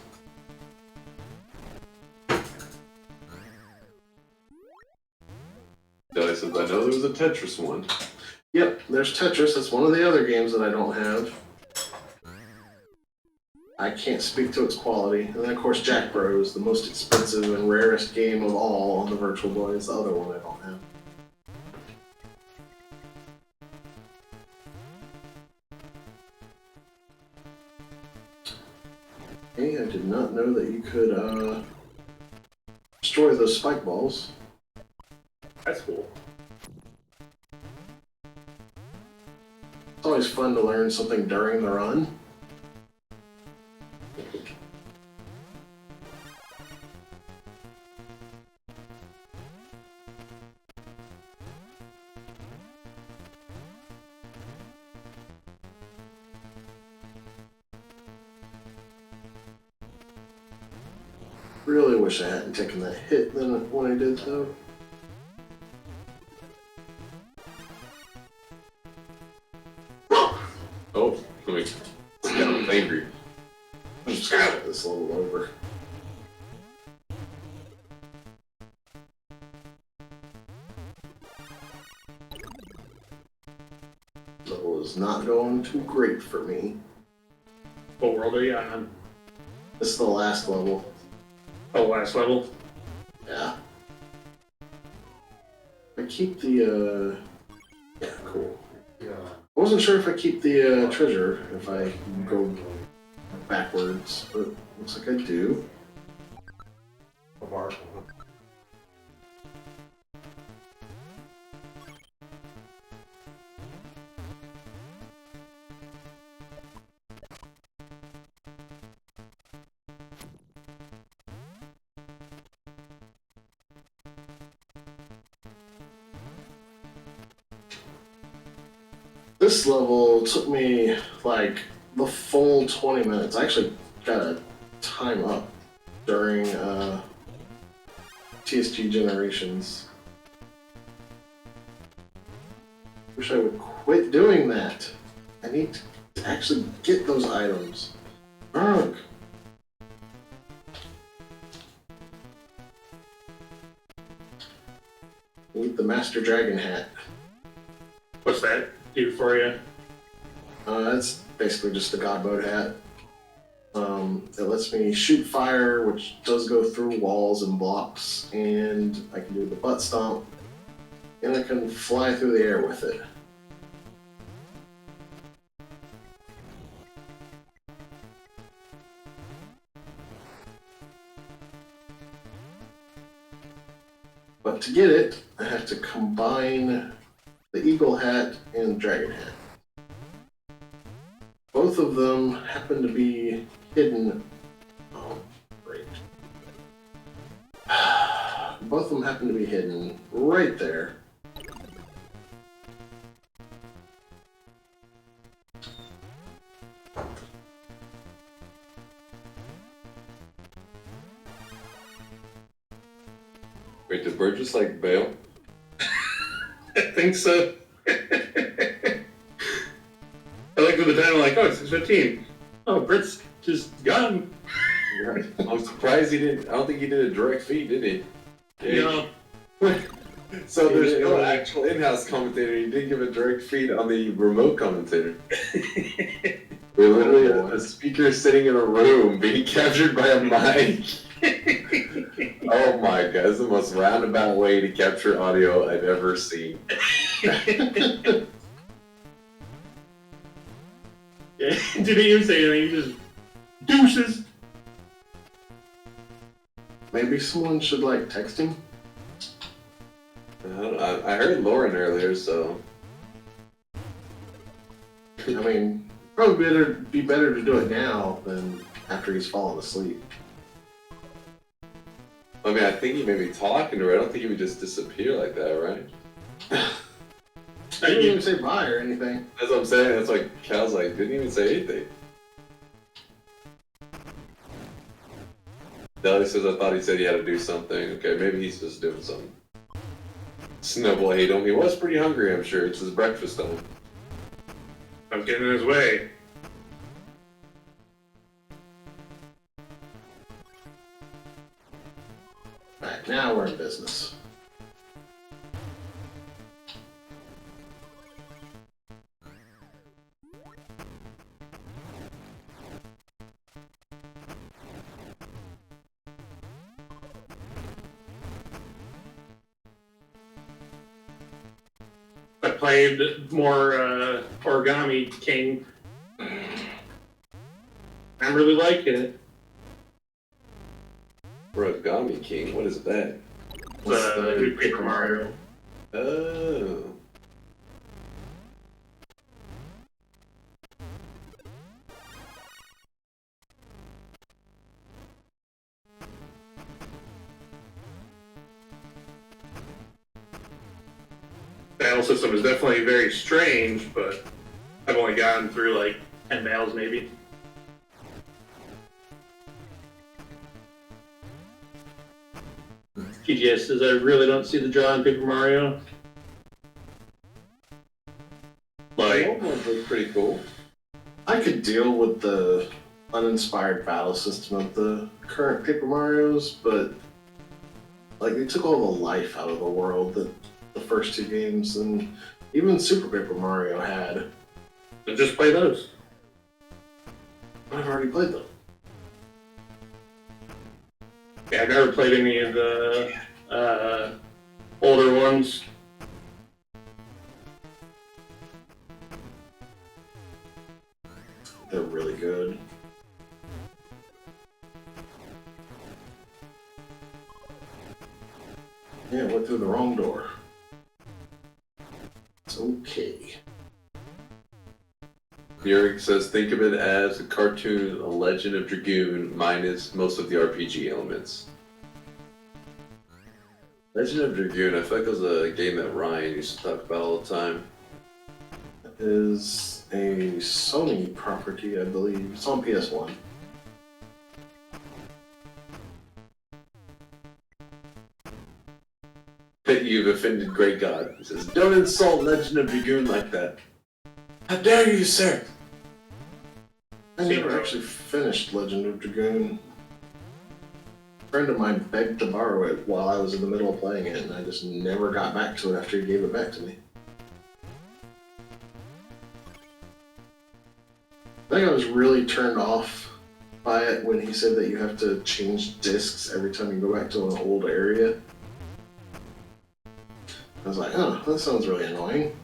Deli says, I know there was a Tetris one. Yep, there's Tetris. That's one of the other games that I don't have. I can't speak to its quality. And then, of course, Jack Bros, the most expensive and rarest game of all on the Virtual Boy, is the other one I don't have. Hey, I did not know that you could destroy those spike balls. That's cool. It's always fun to learn something during the run. Really wish I hadn't taken that hit then when I did though. Oh, let me get angry. I'm just gonna get this a little over. Level is not going too great for me. What world are you on? This is the last level. Oh, last level? Yeah. I keep the, yeah, cool. I wasn't sure if I keep the treasure, if I go backwards, but looks like I do. This level took me like the full 20 minutes. I actually got a time up during TSG Generations. Wish I would quit doing that. I need to actually get those items. Ugh. Need the Master Dragon hat. What's that do for you? It's basically just a God Mode hat. It lets me shoot fire, which does go through walls and blocks, and I can do the butt stomp, and I can fly through the air with it. But to get it, I have to combine the eagle hat and the dragon hat. Both of them happen to be hidden. Oh, great. Both of them happen to be hidden right there. Wait, did Burgess bail? I think so. I looked at the time, I'm like, oh, it's 6:15. Oh, Britt's just gone. I'm surprised he didn't. I don't think he did a direct feed, did he? You know, So there's no actual in-house commentator. He did give a direct feed on the remote commentator. We're literally a speaker sitting in a room being captured by a mic. Oh my god, this is the most roundabout way to capture audio I've ever seen. Yeah, didn't even say anything. You just deuces. Maybe someone should like text him. I heard Lauren earlier, so I mean, probably be better to do it now than after he's fallen asleep. I mean, I think he may be talking to her. I don't think he would just disappear like that, right? I didn't even say bye or anything. That's what I'm saying. That's like Cal's like didn't even say anything. Deli says I thought he said he had to do something. Okay, maybe he's just doing something. Snowball ate him. He was pretty hungry, I'm sure. It's his breakfast time. I'm getting in his way. Alright, now we're in business. I played more Origami King. I'm really liking it. Origami King, what is that? The new Paper Mario. Oh. Battle system is definitely very strange, but I've only gotten through like 10 battles maybe. TGS says I really don't see the draw in Paper Mario. The Like, old ones look pretty cool. I could deal with the uninspired battle system of the current Paper Marios, but like they took all the life out of the world that the first two games and even Super Paper Mario had. just play those. I've already played them. Yeah, I've never played any of the older ones. They're really good. Yeah, went through the wrong door. It's okay. Bjork says, think of it as a cartoon, a Legend of Dragoon, minus most of the RPG elements. Legend of Dragoon, I feel like it was a game that Ryan used to talk about all the time. Is a Sony property, I believe. It's on PS1. That you've offended great God. He says, don't insult Legend of Dragoon like that. How dare you, sir? I never actually finished Legend of Dragoon. A friend of mine begged to borrow it while I was in the middle of playing it, and I just never got back to it after he gave it back to me. I think I was really turned off by it when he said that you have to change discs every time you go back to an old area. I was like, oh, that sounds really annoying.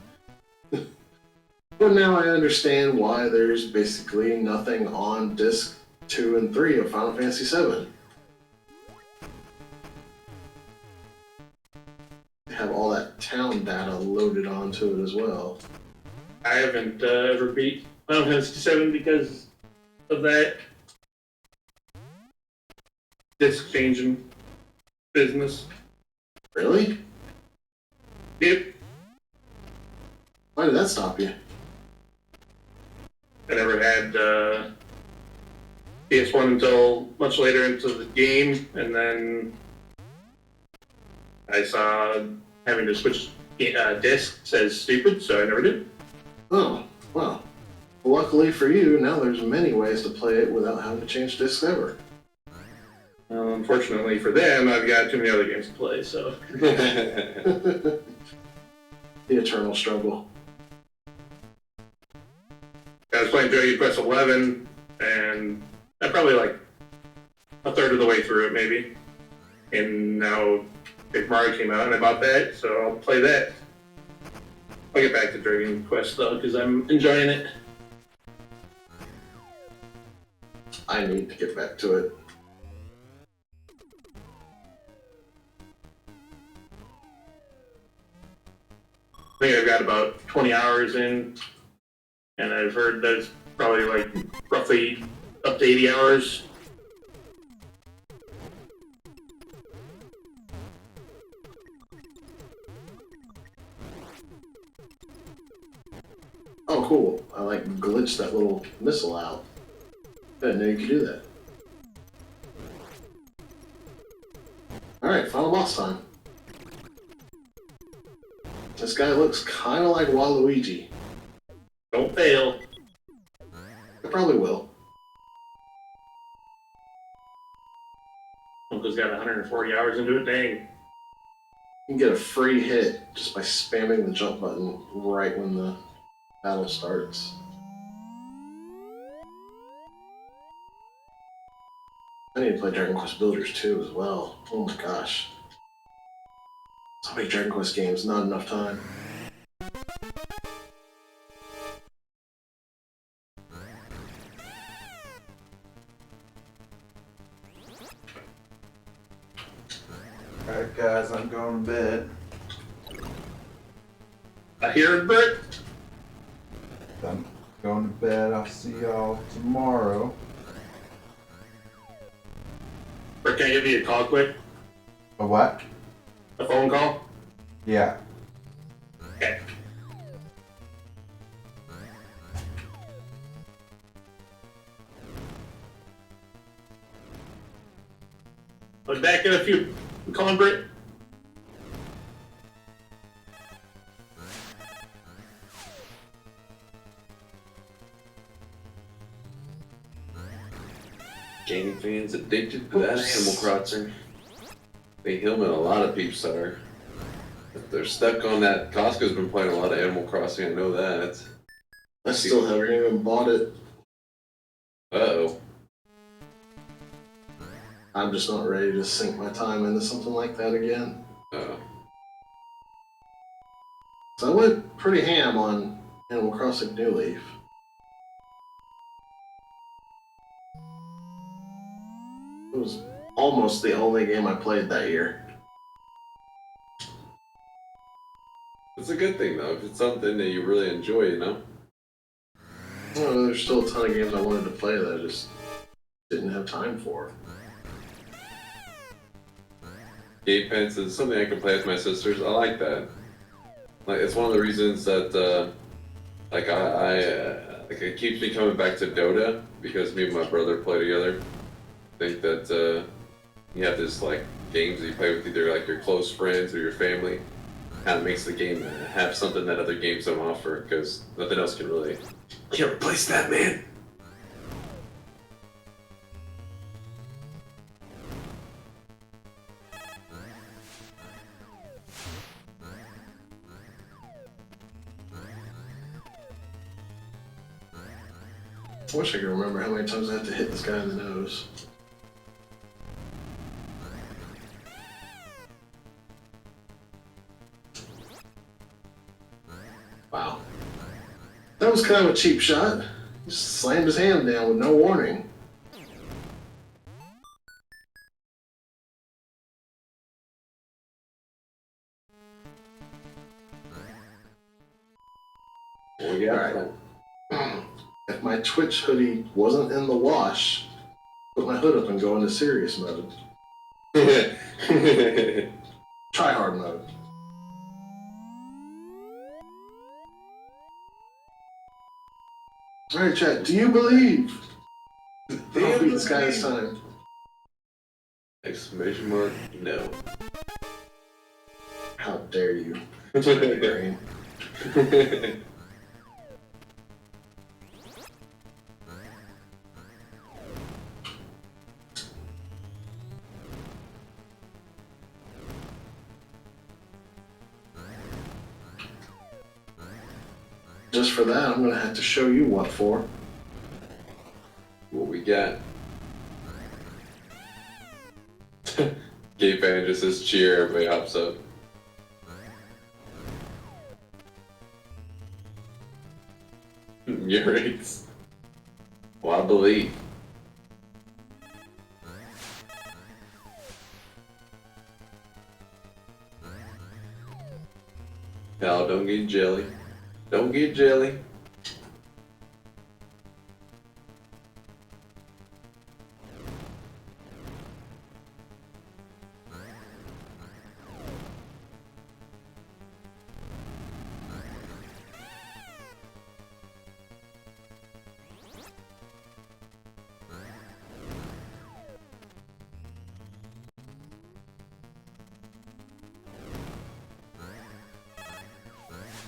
But now I understand why there's basically nothing on disc 2 and 3 of Final Fantasy VII. They have all that town data loaded onto it as well. I haven't ever beat Final Fantasy VII because of that disc changing business. Really? Yep. Why did that stop you? I never had PS1 until much later into the game, and then I saw having to switch discs as stupid, so I never did. Oh, well. Luckily for you, now there's many ways to play it without having to change discs ever. Unfortunately for them, I've got too many other games to play, so. The eternal struggle. I was playing Dragon Quest 11, and I'm probably like a third of the way through it, maybe. And now Big Mario came out and I bought that, so I'll play that. I'll get back to Dragon Quest though, because I'm enjoying it. I need to get back to it. I think I've got about 20 hours in, and I've heard that it's probably like roughly up to 80 hours. Oh, cool. I like glitched that little missile out. I didn't know you could do that. Alright, final boss time. This guy looks kind of like Waluigi. Don't fail. I probably will. Uncle's got 140 hours into it, dang. You can get a free hit just by spamming the jump button right when the battle starts. I need to play Dragon Quest Builders 2 as well. Oh my gosh. So many Dragon Quest games, not enough time. Alright, guys, I'm going to bed. I hear it, Brett. I'm going to bed. I'll see y'all tomorrow. Brett, can I give you a call quick? A what? A phone call? Yeah. Okay. I'll be back in a few. You calling Britt? Gaming fans addicted to that Animal Crossing. They Hillman, a lot of peeps are. If they're stuck on that. Costco's been playing a lot of Animal Crossing, I know that. I still haven't even bought it. Uh-oh. I'm just not ready to sink my time into something like that again. Uh-oh. So I went pretty ham on Animal Crossing New Leaf. It was almost the only game I played that year. It's a good thing, though, if it's something that you really enjoy, you know? Well, there's still a ton of games I wanted to play that I just didn't have time for. Game Pants is something I can play with my sisters. I like that. Like, it's one of the reasons that, like, like, it keeps me coming back to Dota, because me and my brother play together. I think that, you have this, like, games that you play with either, like, your close friends or your family. Kind of makes the game have something that other games don't offer, because nothing else can really... Can't replace that, man! I wish I could remember how many times I had to hit this guy in the nose. Wow. That was kind of a cheap shot. Just slammed his hand down with no warning. Well, yeah. Alright. If my Twitch hoodie wasn't in the wash, put my hood up and go into serious mode. Try hard mode. Alright, chat, do you believe? I'll beat this guy this time. Exclamation mark, no. How dare you? Brain. Just for that, I'm gonna have to show you what for. What we got? Gabe Fan just says cheer, everybody hops up. Yikes. Wobbly. No, don't get jelly. Don't get jelly.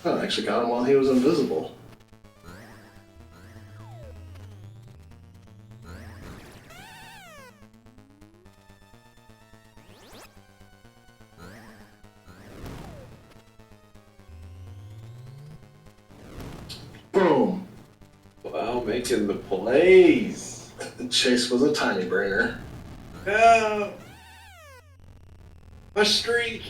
Oh, I actually got him while he was invisible. Boom! Wow, making the plays. Chase was a tiny brainer. No. My streak.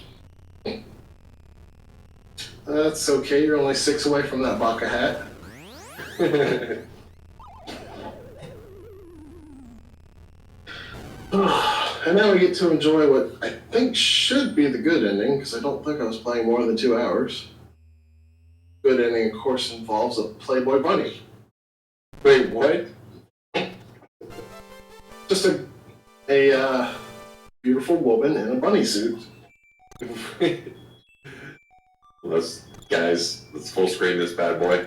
That's okay, you're only 6 away from that Baka hat. And now we get to enjoy what I think should be the good ending, because I don't think I was playing more than 2 hours. Good ending, of course, involves a Playboy bunny. Wait, what? Just a beautiful woman in a bunny suit. Let's full screen this bad boy.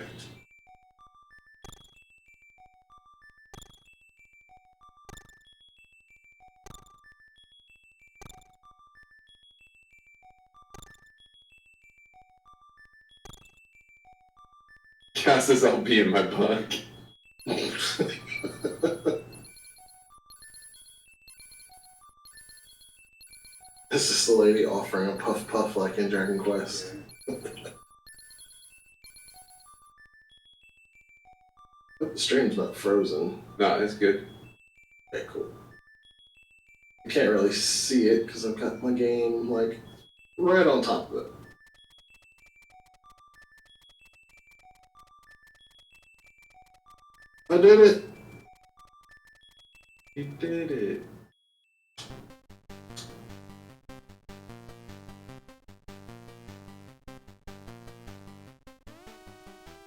Cast this LP in my book. This is the lady offering a puff puff like in Dragon Quest. The stream's not frozen. No, it's good. Okay, cool. You can't really see it because I've got my game like right on top of it. I did it! You did it.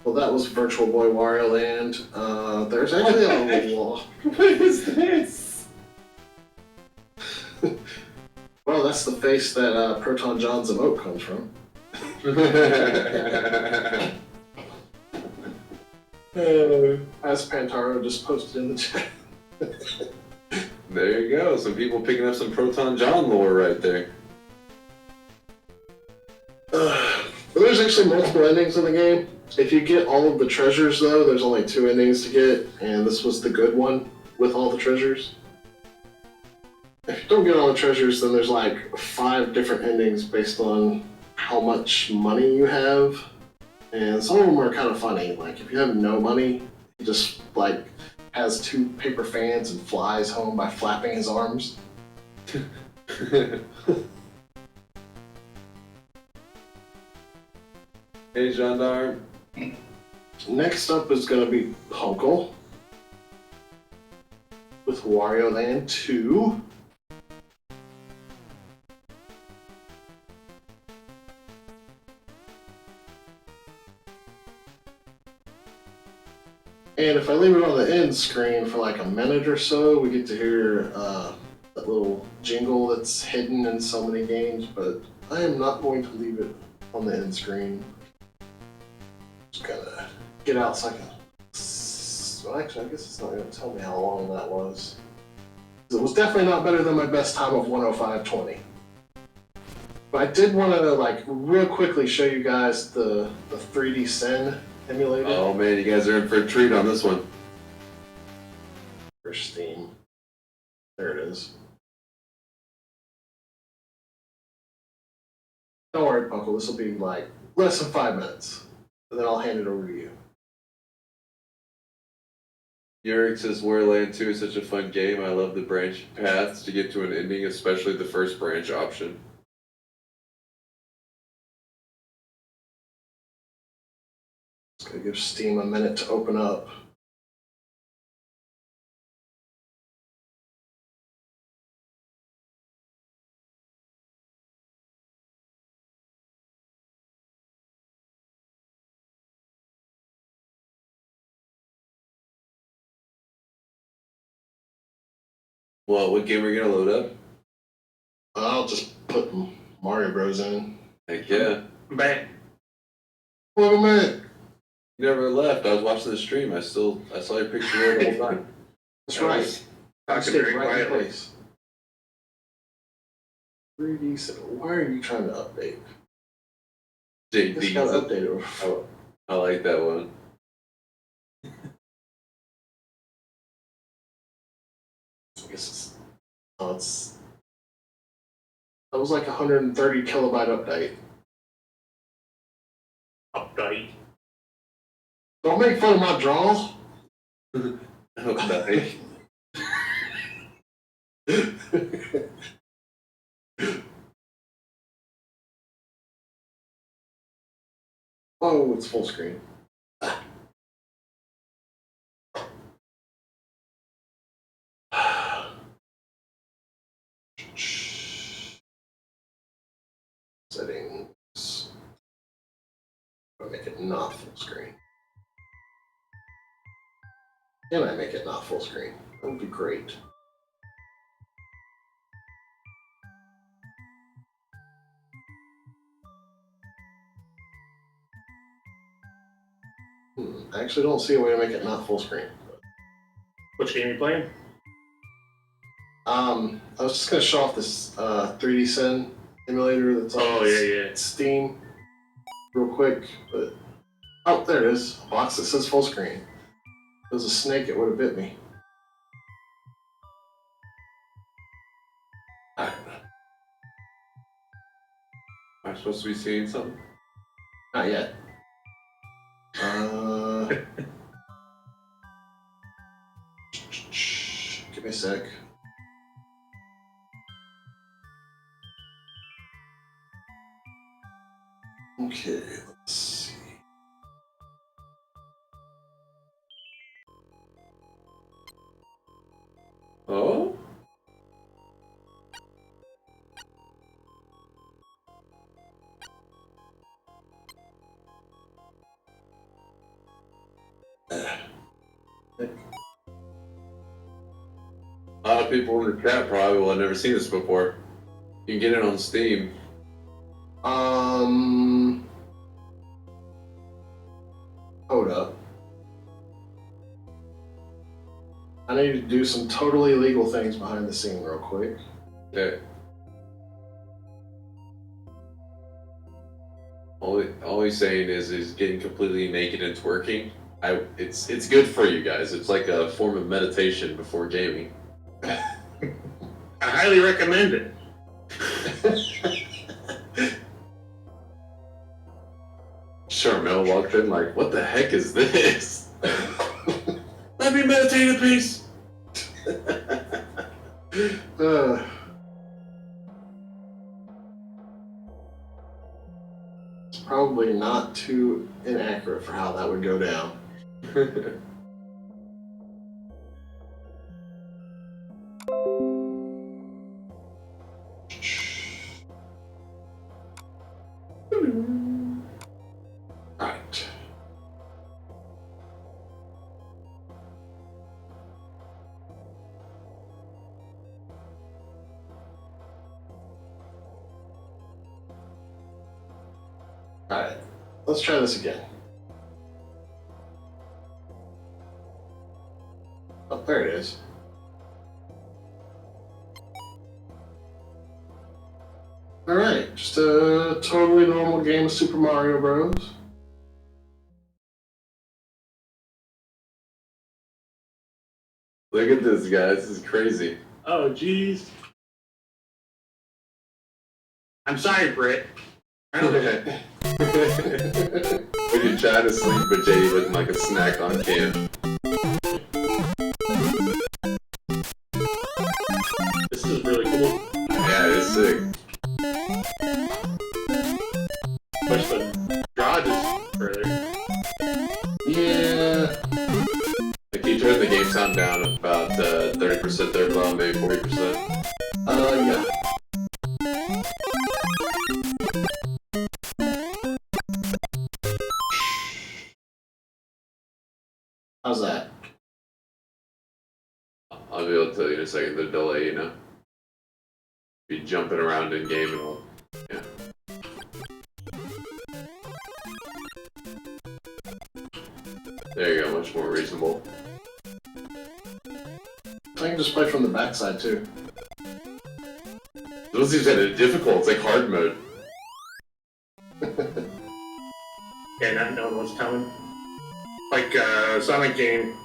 Well, that was Virtual Boy Wario Land. There's actually a wall. What is this? Well, that's the face that Proton John's emote comes from. As Pantaro just posted in the chat. There you go. Some people picking up some Proton John lore right there. There's actually multiple endings in the game. If you get all of the treasures, though, there's only 2 endings to get, and this was the good one with all the treasures. If you don't get all the treasures, then there's like 5 different endings based on how much money you have. And some of them are kind of funny. Like, if you have no money, he just, like, has 2 paper fans and flies home by flapping his arms. Hey, Gendarme. Next up is going to be Punkle with Wario Land 2. And if I leave it on the end screen for like a minute or so, we get to hear that little jingle that's hidden in so many games, but I am not going to leave it on the end screen. Just gotta get out so I can... Well, actually, I guess it's not going to tell me how long that was. It was definitely not better than my best time of 105.20. But I did want to, like, real quickly show you guys the 3D Sin emulator. Oh man, you guys are in for a treat on this one. For Steam. There it is. Don't worry, Punkle, this will be like less than 5 minutes. And then I'll hand it over to you. Yurik says Warland 2 is such a fun game. I love the branch paths to get to an ending, especially the first branch option. Just gonna give Steam a minute to open up. Well, what game are you gonna load up? I'll just put Mario Bros in. Heck yeah. I'm back. Welcome back. You never left. I was watching the stream. I saw your picture there the whole time. That's right. I Talking stayed very right in quietly. place. 3D. So why are you trying to update? Just gotta JD. update it. I like that one. I guess that was like 130 kilobyte update. Update. Don't make fun of my draw. Okay. Oh, it's full screen. Settings. I'll make it not full screen. Can I make it not full screen? That would be great. I actually don't see a way to make it not full screen. Which game are you playing? I was just gonna show off this 3D Sin emulator that's on Steam real quick, but oh, there it is. A box that says full screen. If it was a snake, it would have bit me. Am I supposed to be seeing something? Not yet. Give me a sec. Okay, let's see. Oh? A lot of people in the chat probably will have never seen this before. You can get it on Steam. Hold up. I need to do some totally illegal things behind the scene real quick. Okay. All he's saying is getting completely naked and twerking. It's good for you guys. It's like a form of meditation before gaming. I highly recommend it. Charmel walked in like, what the heck is this? Let me meditate in peace. It's probably not too inaccurate for how that would go down. Right. Alright, let's try this again. Oh, there it is. Alright, just a totally normal game of Super Mario Bros. Look at this, guys. This is crazy. Oh, jeez. I'm sorry, Britt. When you try to sleep, but JD looking like a snack on cam. I'm down about 30% there, Blau, maybe 40%. Yeah. How's that? I'll be able to tell you in a second the delay, you know. Be jumping around in game and all. Yeah. There you go, much more reasonable. I can just play from the backside too. Those seems kind of difficult, it's like hard mode. Yeah, not knowing what's coming. Like Sonic game,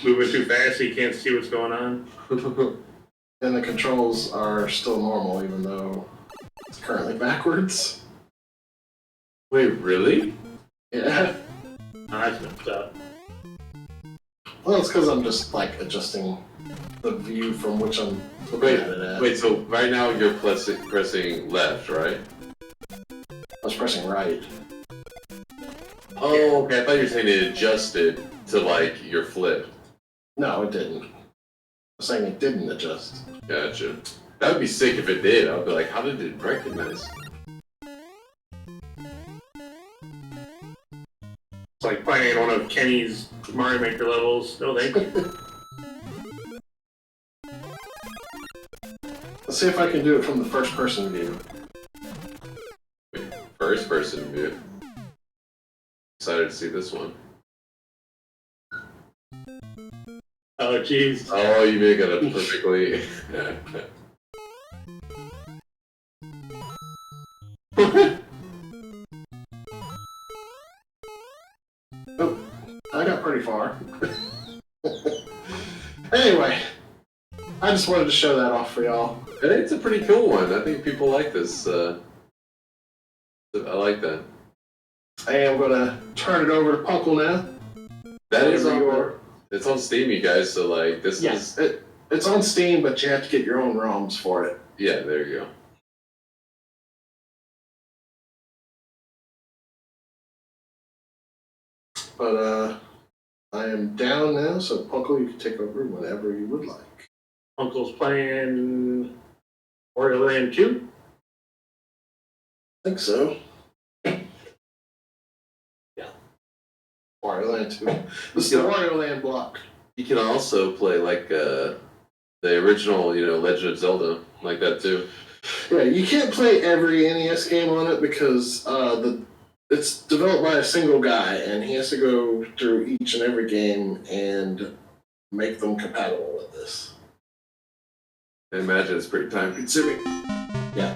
moving too fast, so you can't see what's going on. And the controls are still normal, even though it's currently backwards. Wait, really? Yeah. That's messed up. Well, it's because I'm just like adjusting the view from which I'm looking at it at. Wait, so right now you're pressing left, right? I was pressing right. Oh, okay, I thought you were saying it adjusted to like your flip. No, it didn't. I was saying it didn't adjust. Gotcha. That would be sick if it did. I'd be like, how did it recognize? It's like playing one of Kenny's Mario Maker levels. No, thank you. Let's see if I can do it from the first person view. First person view. Excited to see this one. Oh, jeez. Oh, you may got it perfectly. Oh, I got pretty far. Anyway, I just wanted to show that off for y'all. It's a pretty cool one. I think people like this. I like that. I am gonna turn it over to Punkle now. That is Whenever you on. are. It's on Steam, you guys. So like, this Yes, is. it's on Steam, but you have to get your own ROMs for it. Yeah, there you go. But I am down now, so Punkle, you can take over whenever you would like. Uncle's playing Wario Land 2. I think so. Yeah. Wario Land 2. This is the Wario Land block. You can also play like the original, Legend of Zelda, like that too. Yeah, you can't play every NES game on it because it's developed by a single guy, and he has to go through each and every game and make them compatible with this. I imagine it's pretty time consuming. Yeah.